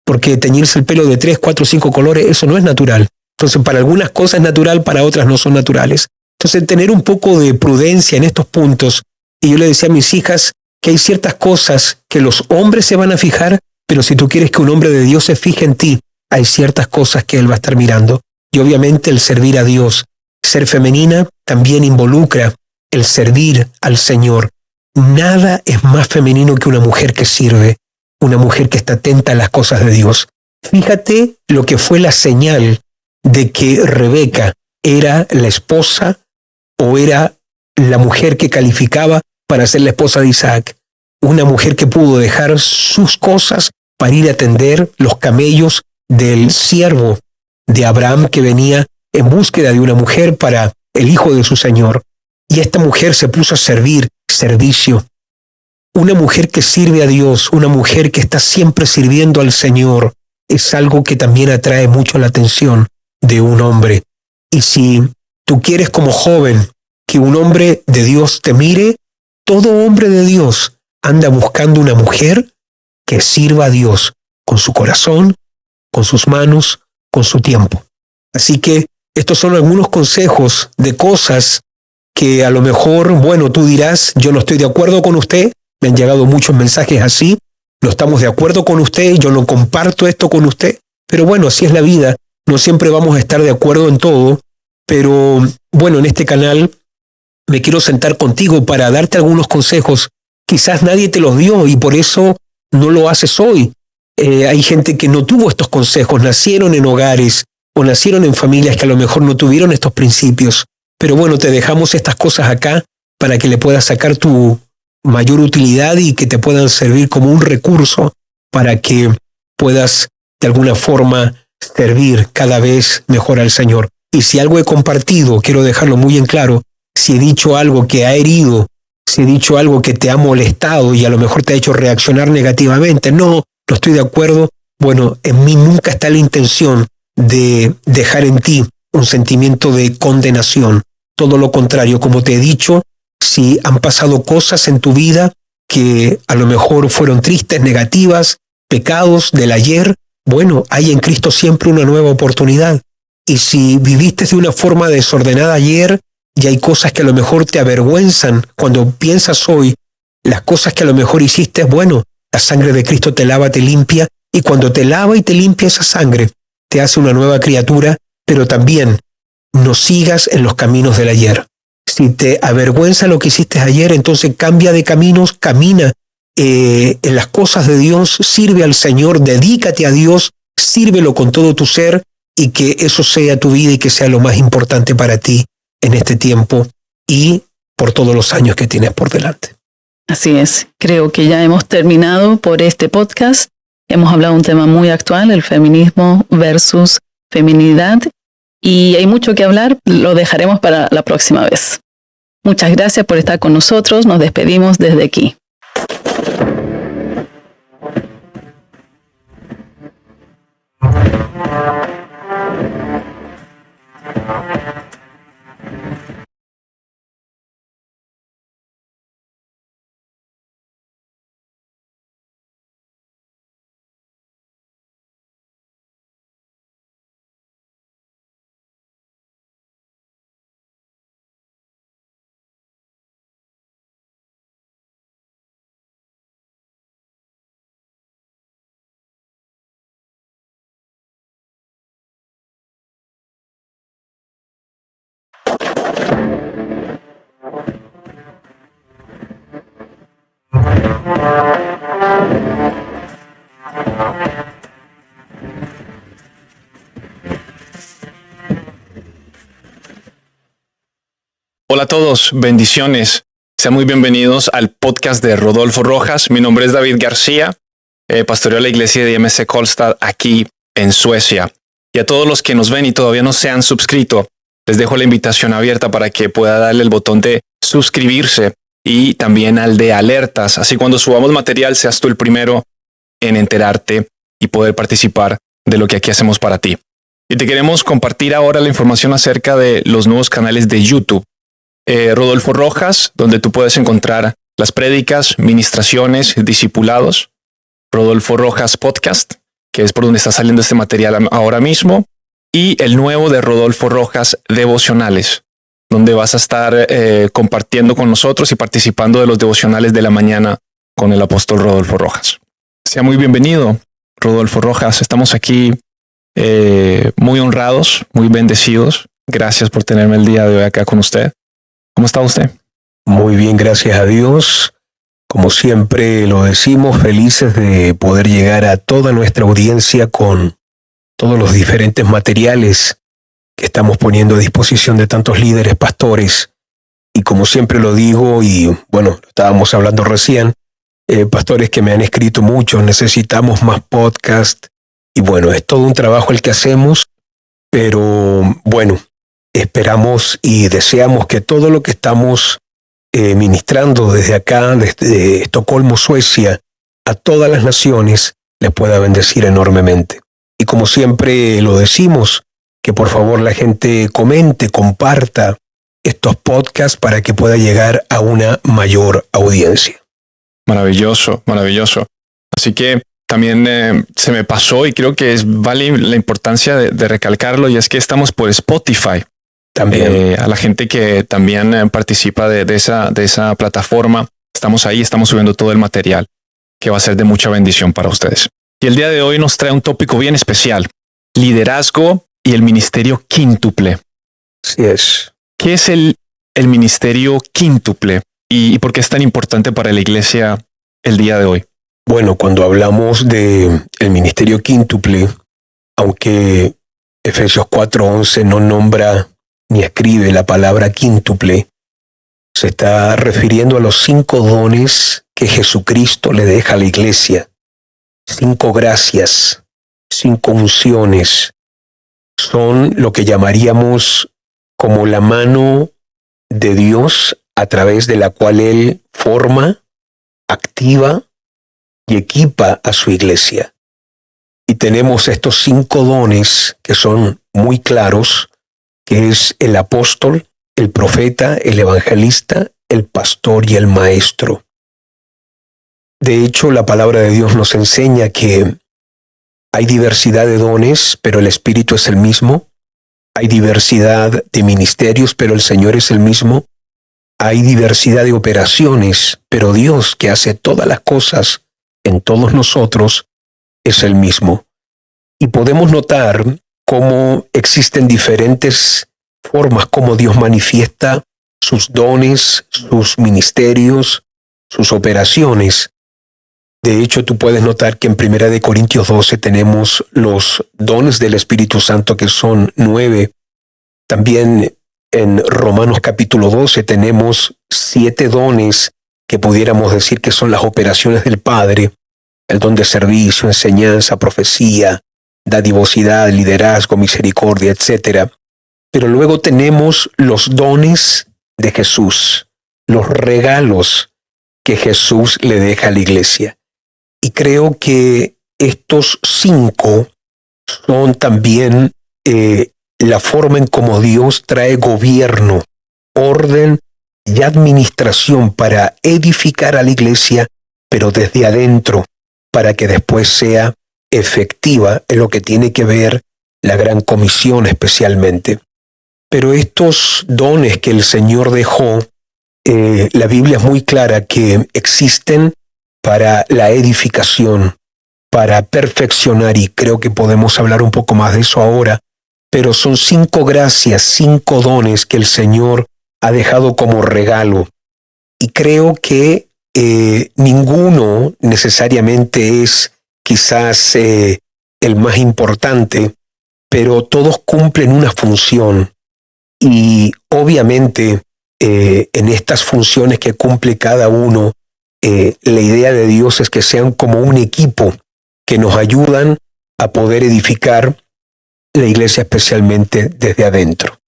Porque teñirse el pelo de 3, 4, 5 colores, eso no es natural. Entonces para algunas cosas es natural, para otras no son naturales. Entonces tener un poco de prudencia en estos puntos. Y yo le decía a mis hijas que hay ciertas cosas que los hombres se van a fijar, pero si tú quieres que un hombre de Dios se fije en ti, hay ciertas cosas que él va a estar mirando. Y obviamente el servir a Dios. Ser femenina también involucra el servir al Señor. Nada es más femenino que una mujer que sirve, una mujer que está atenta a las cosas de Dios. Fíjate lo que fue la señal de que Rebeca era la esposa o era la mujer que calificaba para ser la esposa de Isaac. Una mujer que pudo dejar sus cosas para ir a atender los camellos del siervo de Abraham que venía en búsqueda de una mujer para el hijo de su señor. Y esta mujer se puso a servir, servicio. Una mujer que sirve a Dios, una mujer que está siempre sirviendo al Señor, es algo que también atrae mucho la atención de un hombre. Y si tú quieres como joven que un hombre de Dios te mire, todo hombre de Dios anda buscando una mujer que sirva a Dios con su corazón, con sus manos, con su tiempo. Así que estos son algunos consejos de cosas que a lo mejor, bueno, tú dirás, yo no estoy de acuerdo con usted, me han llegado muchos mensajes así, no estamos de acuerdo con usted, yo no comparto esto con usted, pero bueno, así es la vida, no siempre vamos a estar de acuerdo en todo, pero bueno, en este canal me quiero sentar contigo para darte algunos consejos. Quizás nadie te los dio y por eso no lo haces hoy. Hay gente que no tuvo estos consejos, nacieron en hogares o nacieron en familias que a lo mejor no tuvieron estos principios. Pero bueno, te dejamos estas cosas acá para que le puedas sacar tu mayor utilidad y que te puedan servir como un recurso para que puedas de alguna forma servir cada vez mejor al Señor. Y si algo he compartido, quiero dejarlo muy en claro, si he dicho algo que ha herido, si he dicho algo que te ha molestado y a lo mejor te ha hecho reaccionar negativamente, no estoy de acuerdo, bueno, en mí nunca está la intención de dejar en ti un sentimiento de condenación. Todo lo contrario, como te he dicho, si han pasado cosas en tu vida que a lo mejor fueron tristes, negativas, pecados del ayer, bueno, hay en Cristo siempre una nueva oportunidad. Y si viviste de una forma desordenada ayer, y hay cosas que a lo mejor te avergüenzan cuando piensas hoy, las cosas que a lo mejor hiciste, bueno, la sangre de Cristo te lava, te limpia, y cuando te lava y te limpia esa sangre, te hace una nueva criatura, pero también no sigas en los caminos del ayer. Si te avergüenza lo que hiciste ayer, entonces cambia de caminos, camina en las cosas de Dios, sirve al Señor, dedícate a Dios, sírvelo con todo tu ser y que eso sea tu vida y que sea lo más importante para ti en este tiempo y por todos los años que tienes por delante. Así es, creo que ya hemos terminado por este podcast. Hemos hablado de un tema muy actual, el feminismo versus feminidad, y hay mucho que hablar, lo dejaremos para la próxima vez. Muchas gracias por estar con nosotros, nos despedimos desde aquí. Hola a todos, bendiciones. Sean muy bienvenidos al podcast de Rodolfo Rojas. Mi nombre es David García, pastoreo la iglesia de IMC Karlstad aquí en Suecia. Y a todos los que nos ven y todavía no se han suscrito, les dejo la invitación abierta para que pueda darle el botón de suscribirse y también al de alertas. Así cuando subamos material seas tú el primero en enterarte y poder participar de lo que aquí hacemos para ti. Y te queremos compartir ahora la información acerca de los nuevos canales de YouTube. Rodolfo Rojas, donde tú puedes encontrar las prédicas, ministraciones, discipulados. Rodolfo Rojas Podcast, que es por donde está saliendo este material ahora mismo. Y el nuevo de Rodolfo Rojas Devocionales, donde vas a estar compartiendo con nosotros y participando de los devocionales de la mañana con el apóstol Rodolfo Rojas. Sea muy bienvenido, Rodolfo Rojas. Estamos aquí muy honrados, muy bendecidos. Gracias por tenerme el día de hoy acá con usted. ¿Cómo está usted? Muy bien, gracias a Dios. Como siempre lo decimos, felices de poder llegar a toda nuestra audiencia con todos los diferentes materiales que estamos poniendo a disposición de tantos líderes, pastores. Y como siempre lo digo, y bueno, estábamos hablando recién, pastores que me han escrito mucho, necesitamos más podcast. Y bueno, es todo un trabajo el que hacemos, pero bueno, esperamos y deseamos que todo lo que estamos ministrando desde acá, desde Estocolmo, Suecia, a todas las naciones, les pueda bendecir enormemente. Y como siempre lo decimos, que por favor la gente comente, comparta estos podcasts para que pueda llegar a una mayor audiencia. Maravilloso, maravilloso. Así que también se me pasó y creo que vale la importancia de recalcarlo, y es que estamos por Spotify. También a la gente que también participa de esa plataforma, estamos ahí, estamos subiendo todo el material que va a ser de mucha bendición para ustedes. Y el día de hoy nos trae un tópico bien especial: liderazgo y el ministerio quíntuple. Así es. ¿Qué es el ministerio quíntuple y por qué es tan importante para la iglesia el día de hoy? Bueno, cuando hablamos de el ministerio quíntuple, aunque Efesios 4:11 no nombra ni escribe la palabra quíntuple. Se está refiriendo a los 5 dones que Jesucristo le deja a la iglesia. 5 gracias, 5 unciones. Son lo que llamaríamos como la mano de Dios a través de la cual Él forma, activa y equipa a su iglesia. Y tenemos estos 5 dones que son muy claros, que es el apóstol, el profeta, el evangelista, el pastor y el maestro. De hecho, la palabra de Dios nos enseña que hay diversidad de dones, pero el Espíritu es el mismo. Hay diversidad de ministerios, pero el Señor es el mismo. Hay diversidad de operaciones, pero Dios, que hace todas las cosas en todos nosotros, es el mismo. Y podemos notar cómo existen diferentes formas como Dios manifiesta sus dones, sus ministerios, sus operaciones. De hecho, tú puedes notar que en 1 Corintios 12 tenemos los dones del Espíritu Santo, que son 9. También en Romanos capítulo 12 tenemos 7 dones que pudiéramos decir que son las operaciones del Padre: el don de servicio, enseñanza, profecía, dadivosidad, liderazgo, misericordia, etc. Pero luego tenemos los dones de Jesús, los regalos que Jesús le deja a la iglesia. Y creo que estos 5 son también la forma en cómo Dios trae gobierno, orden y administración para edificar a la iglesia, pero desde adentro, para que después sea efectiva en lo que tiene que ver la gran comisión especialmente. Pero estos dones que el Señor dejó, la Biblia es muy clara que existen para la edificación, para perfeccionar, y creo que podemos hablar un poco más de eso ahora, pero son 5 gracias, 5 dones que el Señor ha dejado como regalo. Y creo que ninguno necesariamente es quizás el más importante, pero todos cumplen una función. Y obviamente en estas funciones que cumple cada uno, la idea de Dios es que sean como un equipo que nos ayudan a poder edificar la iglesia, especialmente desde adentro.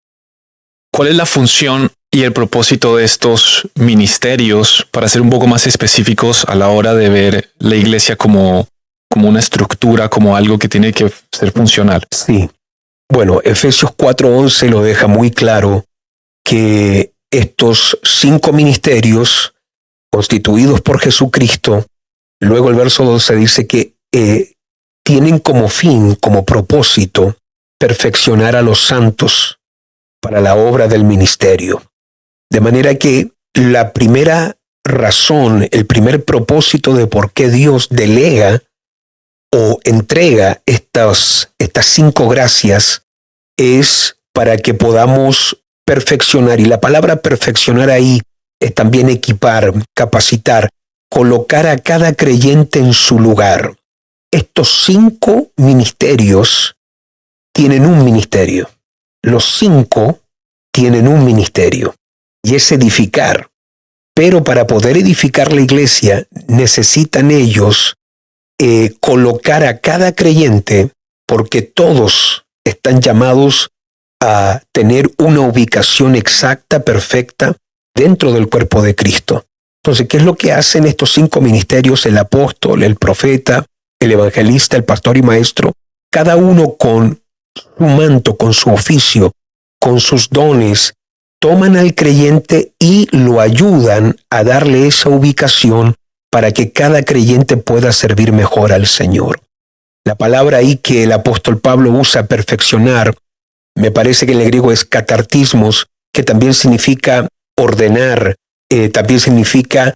¿Cuál es la función y el propósito de estos ministerios, para ser un poco más específicos a la hora de ver la iglesia como una estructura, como algo que tiene que ser funcional? Sí. Bueno, Efesios 4:11 lo deja muy claro, que estos 5 ministerios constituidos por Jesucristo, luego el verso 12 dice que tienen como fin, como propósito, perfeccionar a los santos para la obra del ministerio. De manera que la primera razón, el primer propósito de por qué Dios delega o entrega estas 5 gracias es para que podamos perfeccionar. Y la palabra perfeccionar ahí es también equipar, capacitar, colocar a cada creyente en su lugar. Estos 5 ministerios tienen un ministerio. Los 5 tienen un ministerio, y es edificar. Pero para poder edificar la iglesia, necesitan ellos colocar a cada creyente, porque todos están llamados a tener una ubicación exacta, perfecta, dentro del cuerpo de Cristo. Entonces, ¿qué es lo que hacen estos 5 ministerios? El apóstol, el profeta, el evangelista, el pastor y maestro, cada uno con su manto, con su oficio, con sus dones, toman al creyente y lo ayudan a darle esa ubicación para que cada creyente pueda servir mejor al Señor. La palabra ahí que el apóstol Pablo usa, perfeccionar, me parece que en el griego es katartismos, que también significa ordenar, también significa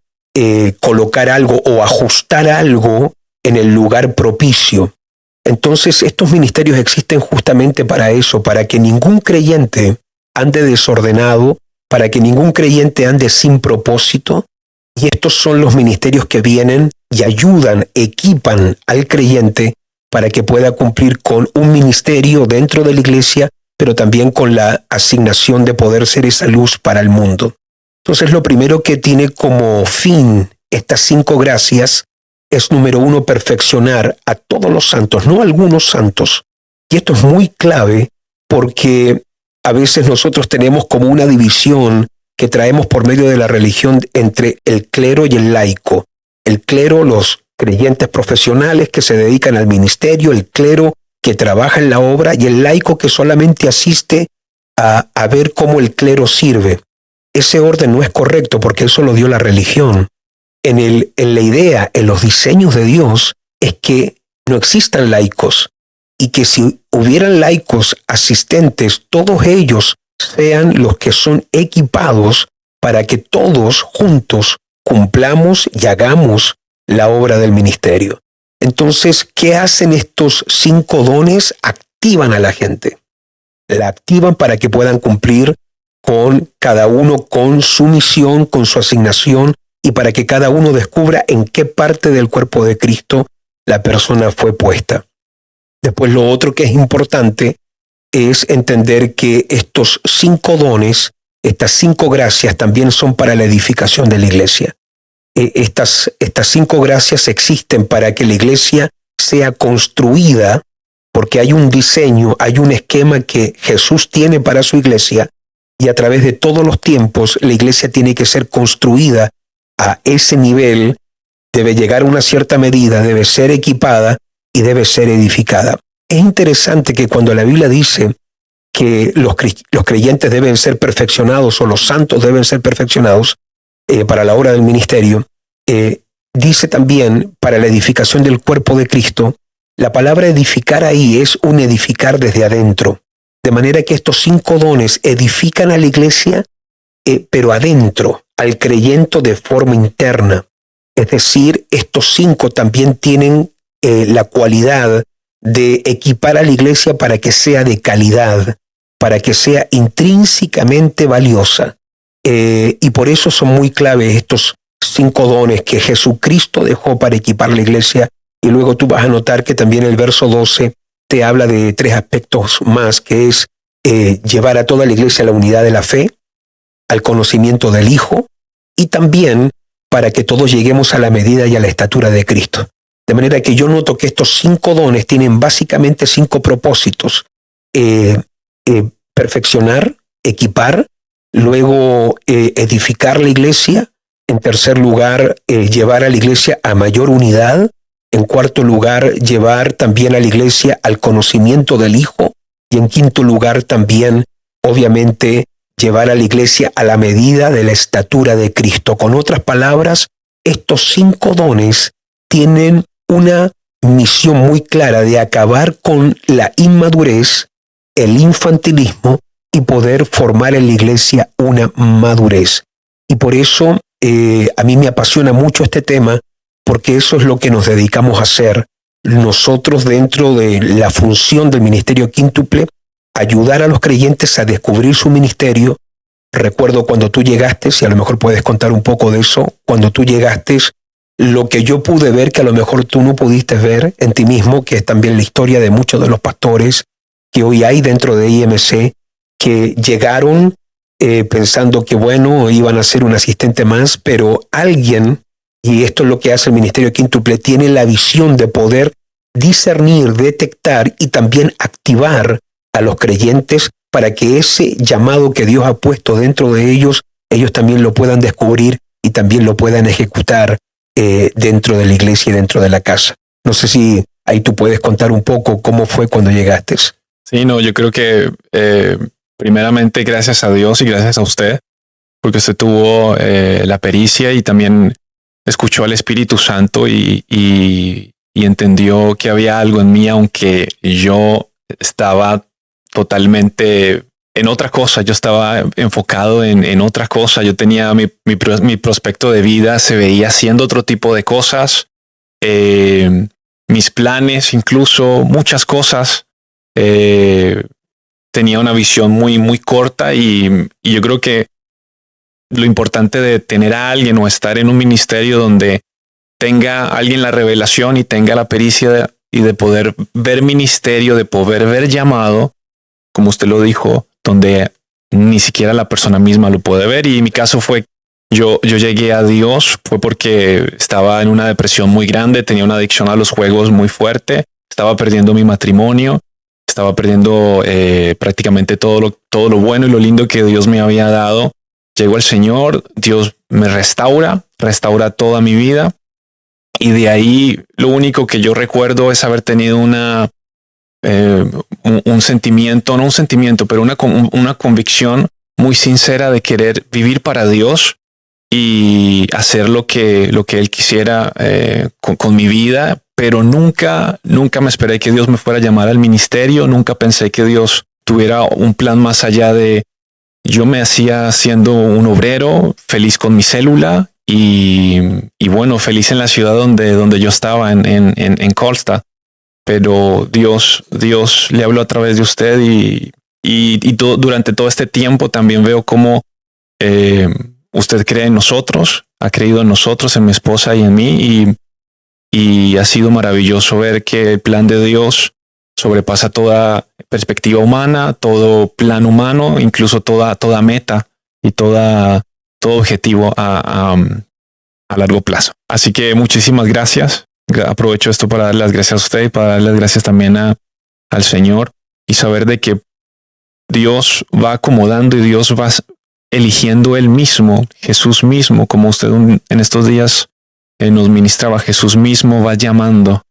colocar algo o ajustar algo en el lugar propicio. Entonces, estos ministerios existen justamente para eso, para que ningún creyente ande desordenado, para que ningún creyente ande sin propósito. Y estos son los ministerios que vienen y ayudan, equipan al creyente para que pueda cumplir con un ministerio dentro de la iglesia, pero también con la asignación de poder ser esa luz para el mundo. Entonces, lo primero que tiene como fin estas 5 gracias es, número 1, perfeccionar a todos los santos, no a algunos santos. Y esto es muy clave porque a veces nosotros tenemos como una división que traemos por medio de la religión entre el clero y el laico. El clero, los creyentes profesionales que se dedican al ministerio, el clero que trabaja en la obra y el laico que solamente asiste a ver cómo el clero sirve. Ese orden no es correcto porque eso lo dio la religión. En la idea, en los diseños de Dios, es que no existan laicos y que si hubieran laicos asistentes, todos ellos sean los que son equipados para que todos juntos cumplamos y hagamos la obra del ministerio. Entonces, ¿qué hacen estos 5 dones? Activan a la gente. La activan para que puedan cumplir con cada uno, con su misión, con su asignación, y para que cada uno descubra en qué parte del cuerpo de Cristo la persona fue puesta. Después, lo otro que es importante es entender que estos 5 dones, estas 5 gracias también son para la edificación de la iglesia. Estas 5 gracias existen para que la iglesia sea construida, porque hay un diseño, hay un esquema que Jesús tiene para su iglesia, y a través de todos los tiempos la iglesia tiene que ser construida a ese nivel, debe llegar a una cierta medida, debe ser equipada y debe ser edificada. Es interesante que cuando la Biblia dice que los creyentes deben ser perfeccionados o los santos deben ser perfeccionados para la obra del ministerio, dice también para la edificación del cuerpo de Cristo. La palabra edificar ahí es un edificar desde adentro, de manera que estos 5 dones edifican a la iglesia, pero adentro, al creyente de forma interna. Es decir, estos 5 también tienen la cualidad de equipar a la iglesia para que sea de calidad, para que sea intrínsecamente valiosa. Y por eso son muy claves estos 5 dones que Jesucristo dejó para equipar la iglesia. Y luego tú vas a notar que también el verso 12 te habla de 3 aspectos más, que es llevar a toda la iglesia a la unidad de la fe, al conocimiento del Hijo, y también para que todos lleguemos a la medida y a la estatura de Cristo. De manera que yo noto que estos 5 dones tienen básicamente 5 propósitos. Perfeccionar, equipar, luego edificar la iglesia, en tercer lugar, llevar a la iglesia a mayor unidad, en cuarto lugar, llevar también a la iglesia al conocimiento del Hijo, y en quinto lugar también, obviamente, llevar a la iglesia a la medida de la estatura de Cristo. Con otras palabras, estos 5 dones tienen una misión muy clara de acabar con la inmadurez, el infantilismo y poder formar en la iglesia una madurez. Y por eso a mí me apasiona mucho este tema, porque eso es lo que nos dedicamos a hacer nosotros dentro de la función del Ministerio Quíntuple, ayudar a los creyentes a descubrir su ministerio. Recuerdo cuando tú llegaste, si a lo mejor puedes contar un poco de eso, cuando tú llegaste, lo que yo pude ver que a lo mejor tú no pudiste ver en ti mismo, que es también la historia de muchos de los pastores que hoy hay dentro de IMC, que llegaron pensando que bueno, iban a ser un asistente más, pero alguien, y esto es lo que hace el Ministerio Quíntuple, tiene la visión de poder discernir, detectar y también activar a los creyentes para que ese llamado que Dios ha puesto dentro de ellos, ellos también lo puedan descubrir y también lo puedan ejecutar dentro de la iglesia y dentro de la casa. No sé si ahí tú puedes contar un poco cómo fue cuando llegaste. Sí, no, yo creo que primeramente gracias a Dios y gracias a usted, porque usted tuvo la pericia y también escuchó al Espíritu Santo y entendió que había algo en mí, aunque yo estaba totalmente en otra cosa. Yo estaba enfocado en otra cosa. Yo tenía mi prospecto de vida, se veía haciendo otro tipo de cosas, mis planes, incluso muchas cosas. Tenía una visión muy, muy corta y yo creo que lo importante de tener a alguien o estar en un ministerio donde tenga alguien la revelación y tenga la pericia y de poder ver ministerio, de poder ver llamado, como usted lo dijo, donde ni siquiera la persona misma lo puede ver. Y mi caso fue, yo llegué a Dios, fue porque estaba en una depresión muy grande, tenía una adicción a los juegos muy fuerte, estaba perdiendo mi matrimonio, estaba perdiendo prácticamente todo lo bueno y lo lindo que Dios me había dado. Llego al Señor, Dios me restaura toda mi vida. Y de ahí lo único que yo recuerdo es haber tenido un sentimiento, no un sentimiento, pero una convicción muy sincera de querer vivir para Dios y hacer lo que Él quisiera con mi vida. Pero nunca me esperé que Dios me fuera a llamar al ministerio. Nunca pensé que Dios tuviera un plan más allá de yo me hacía siendo un obrero, feliz con mi célula y bueno, feliz en la ciudad donde yo estaba en Karlstad. Pero Dios le habló a través de usted y durante todo este tiempo también veo cómo usted cree en nosotros, ha creído en nosotros, en mi esposa y en mí y ha sido maravilloso ver que el plan de Dios sobrepasa toda perspectiva humana, todo plan humano, incluso toda meta y todo objetivo a largo plazo. Así que muchísimas gracias. Aprovecho esto para darle las gracias a usted y para darle las gracias también al Señor y saber de que Dios va acomodando y Dios va eligiendo Él mismo, Jesús mismo, como usted en estos días nos ministraba. Jesús mismo va llamando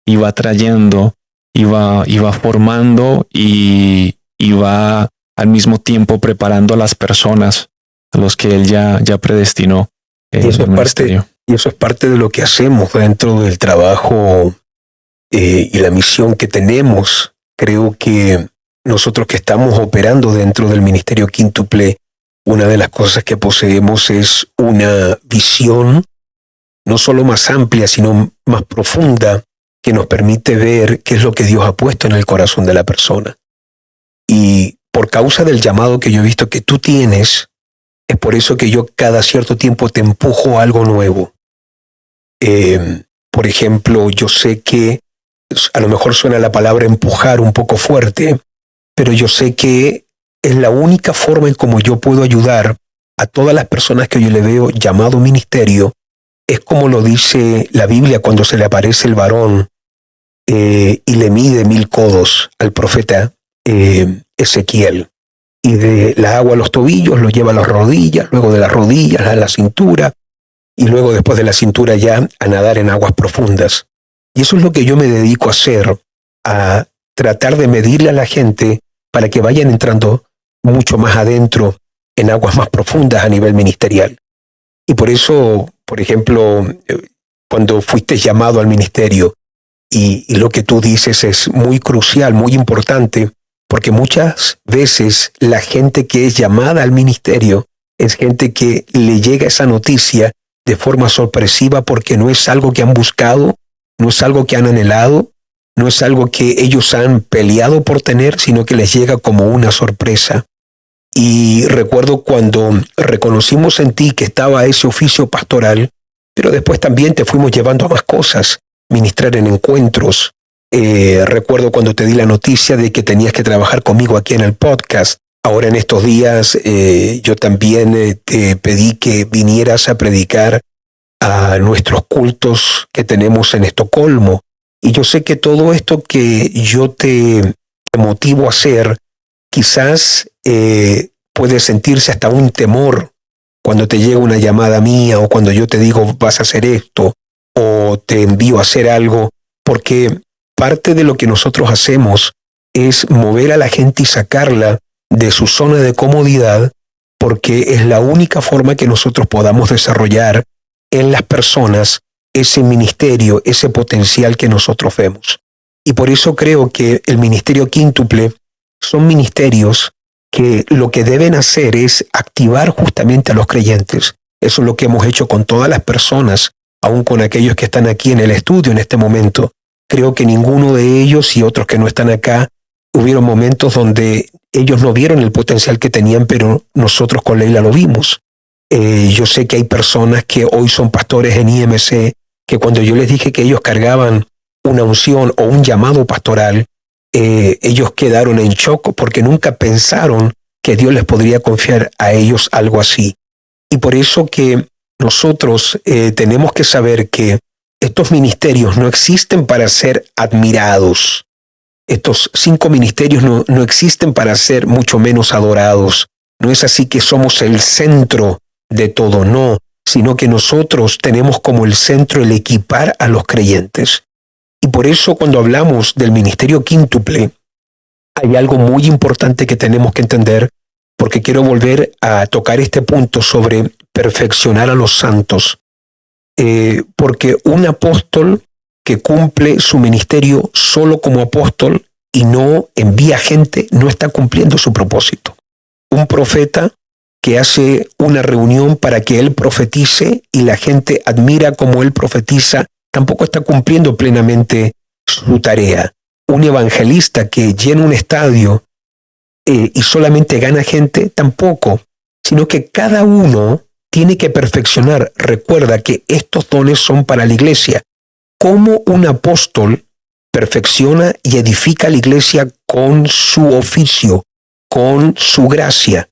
y va trayendo y va formando y va al mismo tiempo preparando a las personas a los que Él ya predestinó. Y eso es parte de lo que hacemos dentro del trabajo y la misión que tenemos. Creo que nosotros que estamos operando dentro del Ministerio Quíntuple, una de las cosas que poseemos es una visión no solo más amplia, sino más profunda, que nos permite ver qué es lo que Dios ha puesto en el corazón de la persona. Y por causa del llamado que yo he visto que tú tienes, es por eso que yo cada cierto tiempo te empujo a algo nuevo. Por ejemplo, yo sé que a lo mejor suena la palabra empujar un poco fuerte, pero yo sé que es la única forma en cómo yo puedo ayudar a todas las personas que yo le veo llamado ministerio. Es como lo dice la Biblia cuando se le aparece el varón y le mide 1000 codos al profeta Ezequiel. Y de la agua a los tobillos lo lleva a las rodillas, luego de las rodillas a la cintura, y luego después de la cintura ya a nadar en aguas profundas. Y eso es lo que yo me dedico a hacer, a tratar de medirle a la gente para que vayan entrando mucho más adentro en aguas más profundas a nivel ministerial. Y por eso, por ejemplo, cuando fuiste llamado al ministerio, y lo que tú dices es muy crucial, muy importante, porque muchas veces la gente que es llamada al ministerio es gente que le llega esa noticia de forma sorpresiva porque no es algo que han buscado, no es algo que han anhelado, no es algo que ellos han peleado por tener, sino que les llega como una sorpresa. Y recuerdo cuando reconocimos en ti que estaba ese oficio pastoral, pero después también te fuimos llevando a más cosas, ministrar en encuentros. Recuerdo cuando te di la noticia de que tenías que trabajar conmigo aquí en el podcast. Ahora en estos días yo también te pedí que vinieras a predicar a nuestros cultos que tenemos en Estocolmo. Y yo sé que todo esto que yo te motivo a hacer, quizás puede sentirse hasta un temor cuando te llega una llamada mía o cuando yo te digo vas a hacer esto o te envío a hacer algo, porque parte de lo que nosotros hacemos es mover a la gente y sacarla de su zona de comodidad, porque es la única forma que nosotros podamos desarrollar en las personas ese ministerio, ese potencial que nosotros vemos. Y por eso creo que el Ministerio Quíntuple son ministerios que lo que deben hacer es activar justamente a los creyentes. Eso es lo que hemos hecho con todas las personas, aún con aquellos que están aquí en el estudio en este momento. Creo que ninguno de ellos y otros que no están acá, hubieron momentos donde ellos no vieron el potencial que tenían, pero nosotros con Leila lo vimos. Yo sé que hay personas que hoy son pastores en IMC, que cuando yo les dije que ellos cargaban una unción o un llamado pastoral, ellos quedaron en shock porque nunca pensaron que Dios les podría confiar a ellos algo así. Y por eso que nosotros tenemos que saber que estos ministerios no existen para ser admirados. Estos 5 ministerios no existen para ser mucho menos adorados. No es así que somos el centro de todo, no, sino que nosotros tenemos como el centro el equipar a los creyentes. Y por eso cuando hablamos del ministerio quíntuple, hay algo muy importante que tenemos que entender, porque quiero volver a tocar este punto sobre perfeccionar a los santos. Porque un apóstol que cumple su ministerio solo como apóstol y no envía gente, no está cumpliendo su propósito. Un profeta que hace una reunión para que él profetice y la gente admira cómo él profetiza, tampoco está cumpliendo plenamente su tarea. Un evangelista que llena un estadio y solamente gana gente, tampoco, sino que cada uno tiene que perfeccionar. Recuerda que estos dones son para la iglesia. ¿Cómo un apóstol perfecciona y edifica la iglesia con su oficio, con su gracia?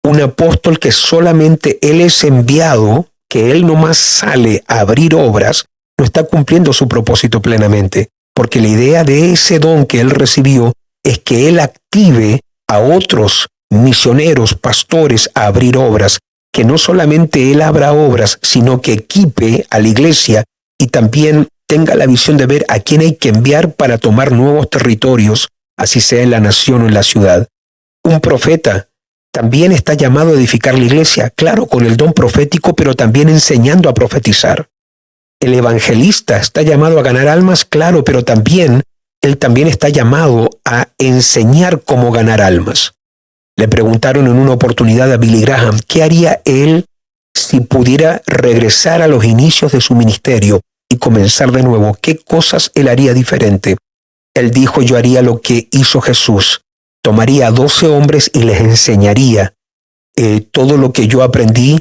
Un apóstol que solamente él es enviado, que él nomás sale a abrir obras, no está cumpliendo su propósito plenamente, porque la idea de ese don que él recibió es que él active a otros misioneros, pastores a abrir obras, que no solamente él abra obras, sino que equipe a la iglesia y también tenga la visión de ver a quién hay que enviar para tomar nuevos territorios, así sea en la nación o en la ciudad. Un profeta también está llamado a edificar la iglesia, claro, con el don profético, pero también enseñando a profetizar. El evangelista está llamado a ganar almas, claro, pero él también está llamado a enseñar cómo ganar almas. Le preguntaron en una oportunidad a Billy Graham qué haría él si pudiera regresar a los inicios de su ministerio y comenzar de nuevo. ¿Qué cosas él haría diferente? Él dijo: yo haría lo que hizo Jesús. Tomaría a 12 hombres y les enseñaría todo lo que yo aprendí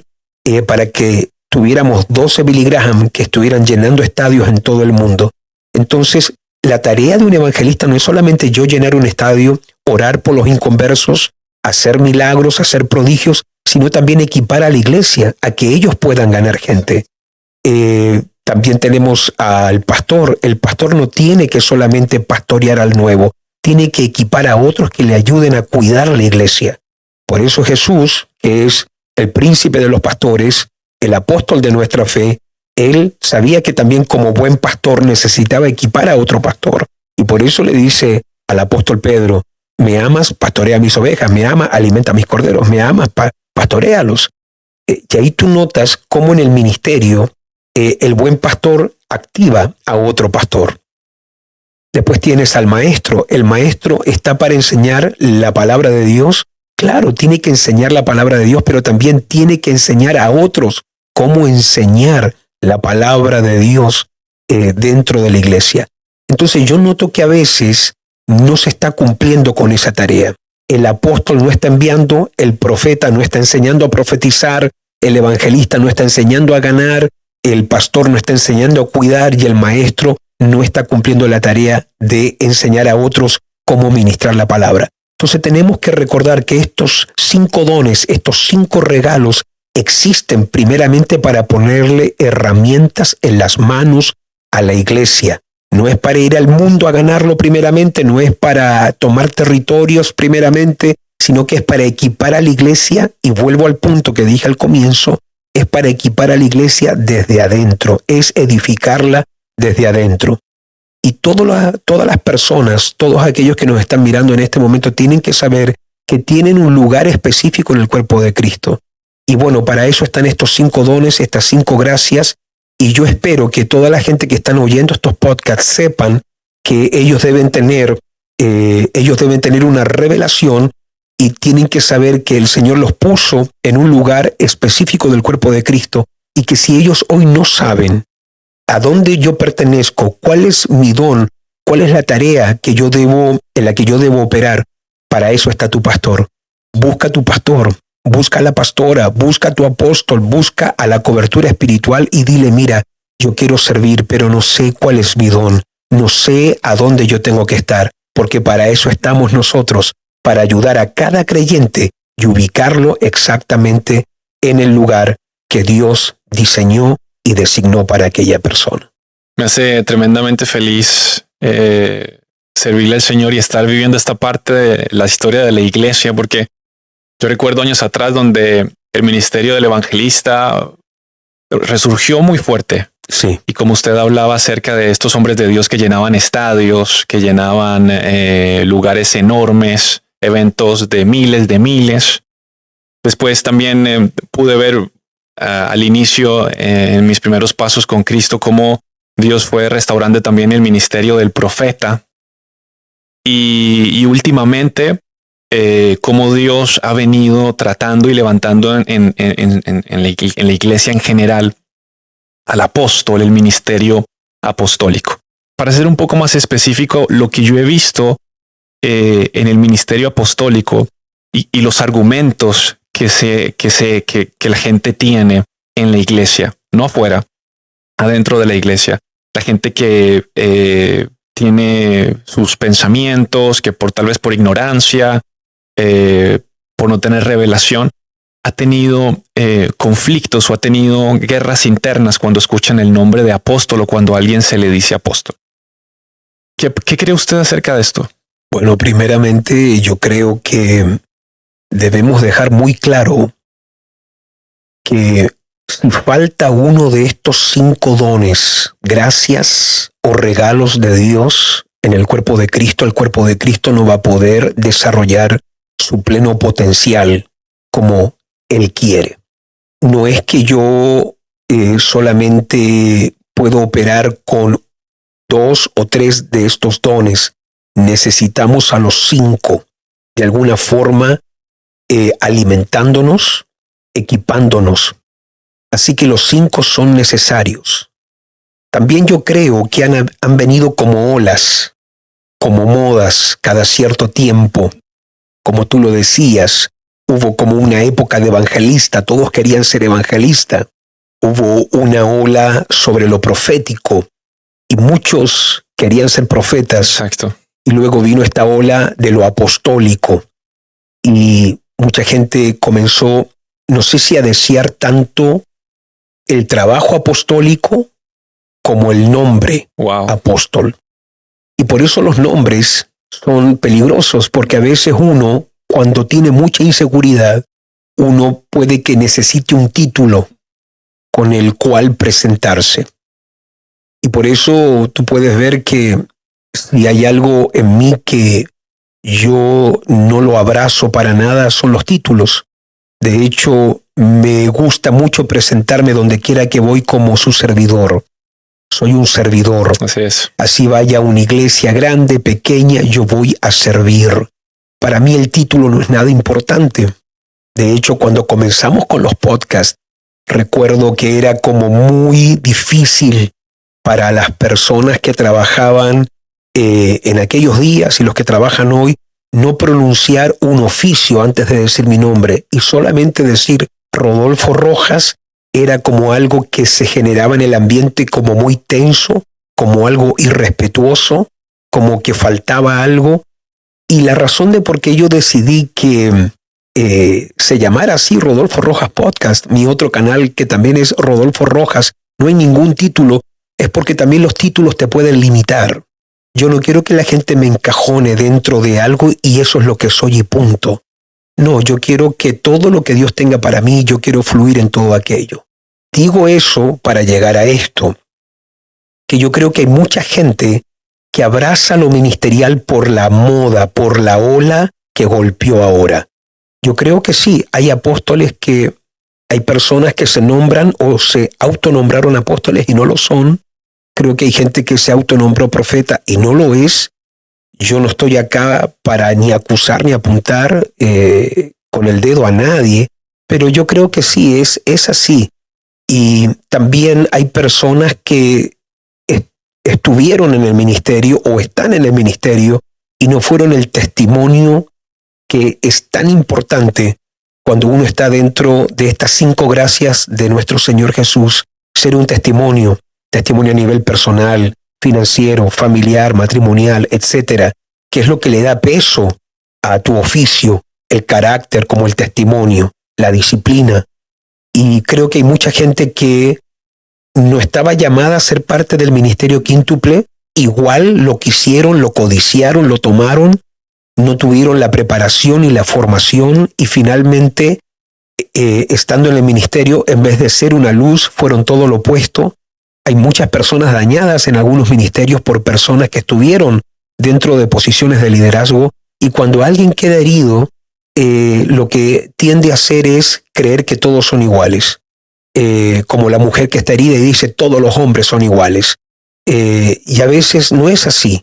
para que tuviéramos 12 Billy Graham que estuvieran llenando estadios en todo el mundo. Entonces, la tarea de un evangelista no es solamente yo llenar un estadio, orar por los inconversos, hacer milagros, hacer prodigios, sino también equipar a la iglesia a que ellos puedan ganar gente. También tenemos al pastor. El pastor no tiene que solamente pastorear al nuevo, tiene que equipar a otros que le ayuden a cuidar la iglesia. Por eso Jesús, que es el príncipe de los pastores, el apóstol de nuestra fe, él sabía que también como buen pastor necesitaba equipar a otro pastor. Y por eso le dice al apóstol Pedro: me amas, pastorea mis ovejas, me ama, alimenta mis corderos, me amas, pastoréalos. Y ahí tú notas cómo en el ministerio el buen pastor activa a otro pastor. Después tienes al maestro. El maestro está para enseñar la palabra de Dios. Claro, tiene que enseñar la palabra de Dios, pero también tiene que enseñar a otros cómo enseñar la palabra de Dios dentro de la iglesia. Entonces yo noto que a veces no se está cumpliendo con esa tarea. El apóstol no está enviando, el profeta no está enseñando a profetizar, el evangelista no está enseñando a ganar, el pastor no está enseñando a cuidar y el maestro no está cumpliendo la tarea de enseñar a otros cómo ministrar la palabra. Entonces tenemos que recordar que estos 5 dones, estos 5 regalos existen primeramente para ponerle herramientas en las manos a la iglesia. No es para ir al mundo a ganarlo primeramente, no es para tomar territorios primeramente, sino que es para equipar a la iglesia, y vuelvo al punto que dije al comienzo, es para equipar a la iglesia desde adentro, es edificarla desde adentro. Y todas las personas, todos aquellos que nos están mirando en este momento tienen que saber que tienen un lugar específico en el cuerpo de Cristo. Y bueno, para eso están estos 5 dones, estas 5 gracias, y yo espero que toda la gente que están oyendo estos podcasts sepan que ellos deben tener una revelación y tienen que saber que el Señor los puso en un lugar específico del cuerpo de Cristo, y que si ellos hoy no saben a dónde yo pertenezco, cuál es mi don, cuál es la tarea en la que yo debo operar, para eso está tu pastor. Busca a tu pastor, busca a la pastora, busca a tu apóstol, busca a la cobertura espiritual y dile: mira, yo quiero servir, pero no sé cuál es mi don, no sé a dónde yo tengo que estar, porque para eso estamos nosotros, para ayudar a cada creyente y ubicarlo exactamente en el lugar que Dios diseñó y designó para aquella persona. Me hace tremendamente feliz servirle al Señor y estar viviendo esta parte de la historia de la iglesia, porque yo recuerdo años atrás donde el ministerio del evangelista resurgió muy fuerte. Sí. Y como usted hablaba acerca de estos hombres de Dios que llenaban estadios, que llenaban lugares enormes, eventos de miles. Después también pude ver al inicio, en mis primeros pasos con Cristo, cómo Dios fue restaurando también el ministerio del profeta. Y últimamente, cómo Dios ha venido tratando y levantando en la iglesia en general al apóstol, el ministerio apostólico. Para ser un poco más específico, lo que yo he visto en el ministerio apostólico y los argumentos que la gente tiene en la iglesia, no afuera, adentro de la iglesia. La gente que tiene sus pensamientos, que tal vez por ignorancia, por no tener revelación, ha tenido conflictos o ha tenido guerras internas cuando escuchan el nombre de apóstol o cuando a alguien se le dice apóstol. ¿Qué cree usted acerca de esto? Bueno, primeramente yo creo que debemos dejar muy claro que si falta uno de estos 5 dones, gracias o regalos de Dios en el cuerpo de Cristo, el cuerpo de Cristo no va a poder desarrollar su pleno potencial como Él quiere. No es que yo solamente puedo operar con 2 o 3 de estos dones. Necesitamos a los 5, de alguna forma, alimentándonos, equipándonos. Así que los 5 son necesarios. También yo creo que han venido como olas, como modas cada cierto tiempo. Como tú lo decías, hubo como una época de evangelista, todos querían ser evangelista. Hubo una ola sobre lo profético y muchos querían ser profetas. Exacto. Y luego vino esta ola de lo apostólico y mucha gente comenzó, no sé si a desear tanto el trabajo apostólico como el nombre apóstol. Y por eso los nombres son peligrosos, porque a veces uno, cuando tiene mucha inseguridad, uno puede que necesite un título con el cual presentarse. Y por eso tú puedes ver que si hay algo en mí que yo no lo abrazo para nada, son los títulos. De hecho, me gusta mucho presentarme donde quiera que voy como su servidor. Soy un servidor. Así es. Así vaya a una iglesia grande, pequeña, yo voy a servir. Para mí el título no es nada importante. De hecho, cuando comenzamos con los podcasts, recuerdo que era como muy difícil para las personas que trabajaban en aquellos días y los que trabajan hoy, no pronunciar un oficio antes de decir mi nombre y solamente decir Rodolfo Rojas era como algo que se generaba en el ambiente como muy tenso, como algo irrespetuoso, como que faltaba algo. Y la razón de por qué yo decidí que se llamara así Rodolfo Rojas Podcast, mi otro canal que también es Rodolfo Rojas, no hay ningún título, es porque también los títulos te pueden limitar. Yo no quiero que la gente me encajone dentro de algo y eso es lo que soy y punto. No, yo quiero que todo lo que Dios tenga para mí, yo quiero fluir en todo aquello. Digo eso para llegar a esto, que yo creo que hay mucha gente que abraza lo ministerial por la moda, por la ola que golpeó ahora. Yo creo que sí, hay apóstoles hay personas que se nombran o se autonombraron apóstoles y no lo son. Creo que hay gente que se autonombró profeta y no lo es. Yo no estoy acá para ni acusar ni apuntar con el dedo a nadie, pero yo creo que sí, es así. Y también hay personas que estuvieron en el ministerio o están en el ministerio y no fueron el testimonio que es tan importante cuando uno está dentro de estas 5 gracias de nuestro Señor Jesús, ser un testimonio a nivel personal, financiero, familiar, matrimonial, etcétera, que es lo que le da peso a tu oficio, el carácter como el testimonio, la disciplina. Y creo que hay mucha gente que no estaba llamada a ser parte del ministerio quíntuple, igual lo quisieron, lo codiciaron, lo tomaron, no tuvieron la preparación y la formación y finalmente, estando en el ministerio, en vez de ser una luz, fueron todo lo opuesto. Hay muchas personas dañadas en algunos ministerios por personas que estuvieron dentro de posiciones de liderazgo, y cuando alguien queda herido, lo que tiende a hacer es creer que todos son iguales. Como la mujer que está herida y dice todos los hombres son iguales. Y a veces no es así.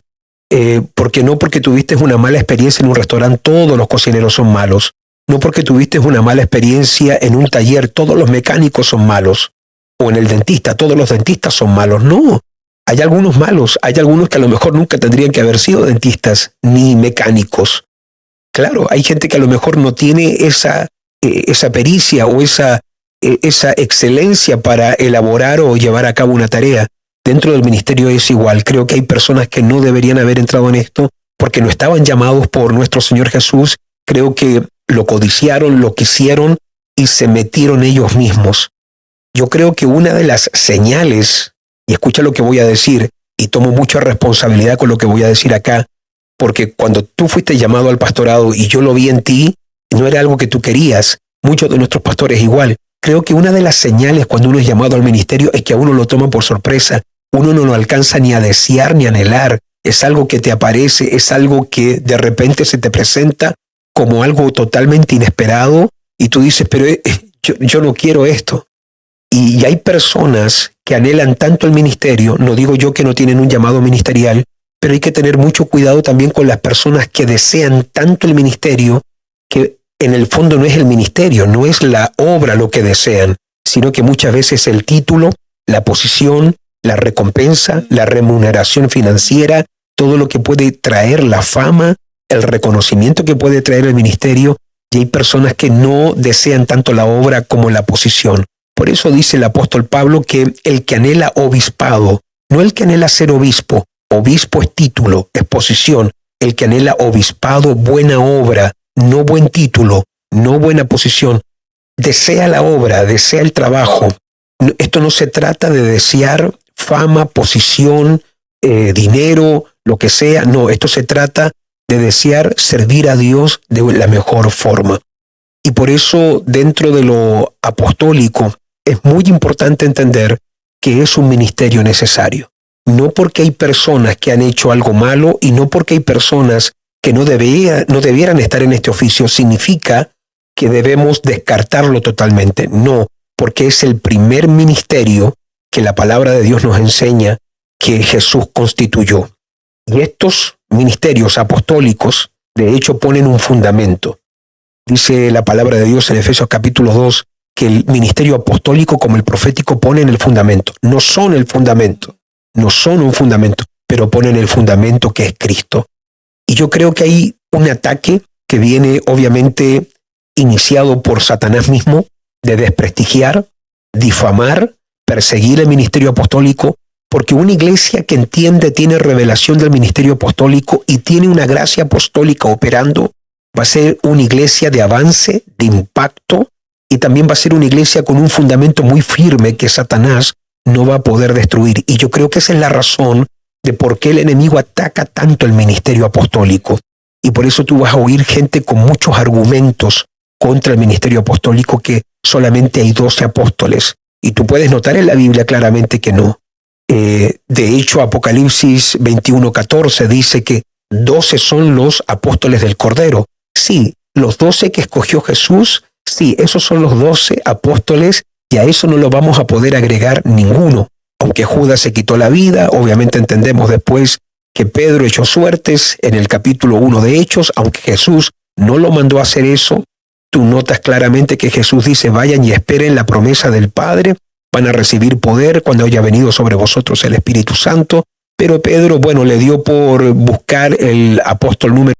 Porque no porque tuviste una mala experiencia en un restaurante todos los cocineros son malos. No porque tuviste una mala experiencia en un taller todos los mecánicos son malos. O en el dentista todos los dentistas son malos. No, hay algunos malos. Hay algunos que a lo mejor nunca tendrían que haber sido dentistas ni mecánicos. Claro, hay gente que a lo mejor no tiene esa pericia o esa excelencia para elaborar o llevar a cabo una tarea. Dentro del ministerio es igual. Creo que hay personas que no deberían haber entrado en esto porque no estaban llamados por nuestro Señor Jesús. Creo que lo codiciaron, lo quisieron y se metieron ellos mismos. Yo creo que una de las señales, y escucha lo que voy a decir, y tomo mucha responsabilidad con lo que voy a decir acá, porque cuando tú fuiste llamado al pastorado y yo lo vi en ti, no era algo que tú querías. Muchos de nuestros pastores igual. Creo que una de las señales cuando uno es llamado al ministerio es que a uno lo toman por sorpresa. Uno no lo alcanza ni a desear ni a anhelar. Es algo que te aparece, es algo que de repente se te presenta como algo totalmente inesperado y tú dices, pero yo no quiero esto. Y hay personas que anhelan tanto el ministerio, no digo yo que no tienen un llamado ministerial, pero hay que tener mucho cuidado también con las personas que desean tanto el ministerio que en el fondo no es el ministerio, no es la obra lo que desean, sino que muchas veces el título, la posición, la recompensa, la remuneración financiera, todo lo que puede traer la fama, el reconocimiento que puede traer el ministerio, y hay personas que no desean tanto la obra como la posición. Por eso dice el apóstol Pablo que el que anhela obispado, no el que anhela ser obispo, obispo es título, es posición, el que anhela obispado, buena obra, no buen título, no buena posición, desea la obra, desea el trabajo. Esto no se trata de desear fama, posición, dinero, lo que sea. No, esto se trata de desear servir a Dios de la mejor forma. Y por eso dentro de lo apostólico es muy importante entender que es un ministerio necesario. No porque hay personas que han hecho algo malo y no porque hay personas que no debieran estar en este oficio significa que debemos descartarlo totalmente. No, porque es el primer ministerio que la palabra de Dios nos enseña que Jesús constituyó. Y estos ministerios apostólicos, de hecho, ponen un fundamento. Dice la palabra de Dios en Efesios capítulo 2 que el ministerio apostólico como el profético ponen el fundamento. No son el fundamento, no son un fundamento, pero ponen el fundamento que es Cristo. Y yo creo que hay un ataque que viene obviamente iniciado por Satanás mismo, de desprestigiar, difamar, perseguir el ministerio apostólico, porque una iglesia que entiende, tiene revelación del ministerio apostólico y tiene una gracia apostólica operando, va a ser una iglesia de avance, de impacto, y también va a ser una iglesia con un fundamento muy firme que Satanás no va a poder destruir. Y yo creo que esa es la razón de por qué el enemigo ataca tanto el ministerio apostólico. Y por eso tú vas a oír gente con muchos argumentos contra el ministerio apostólico, que solamente hay 12 apóstoles. Y tú puedes notar en la Biblia claramente que no. De hecho, Apocalipsis 21:14 dice que 12 son los apóstoles del Cordero. Sí, los 12 que escogió Jesús, sí, esos son los 12 apóstoles, y a eso no lo vamos a poder agregar ninguno. Aunque Judas se quitó la vida, obviamente entendemos después que Pedro echó suertes en el capítulo 1 de Hechos, aunque Jesús no lo mandó a hacer eso. Tú notas claramente que Jesús dice, vayan y esperen la promesa del Padre, van a recibir poder cuando haya venido sobre vosotros el Espíritu Santo. Pero Pedro, le dio por buscar el apóstol número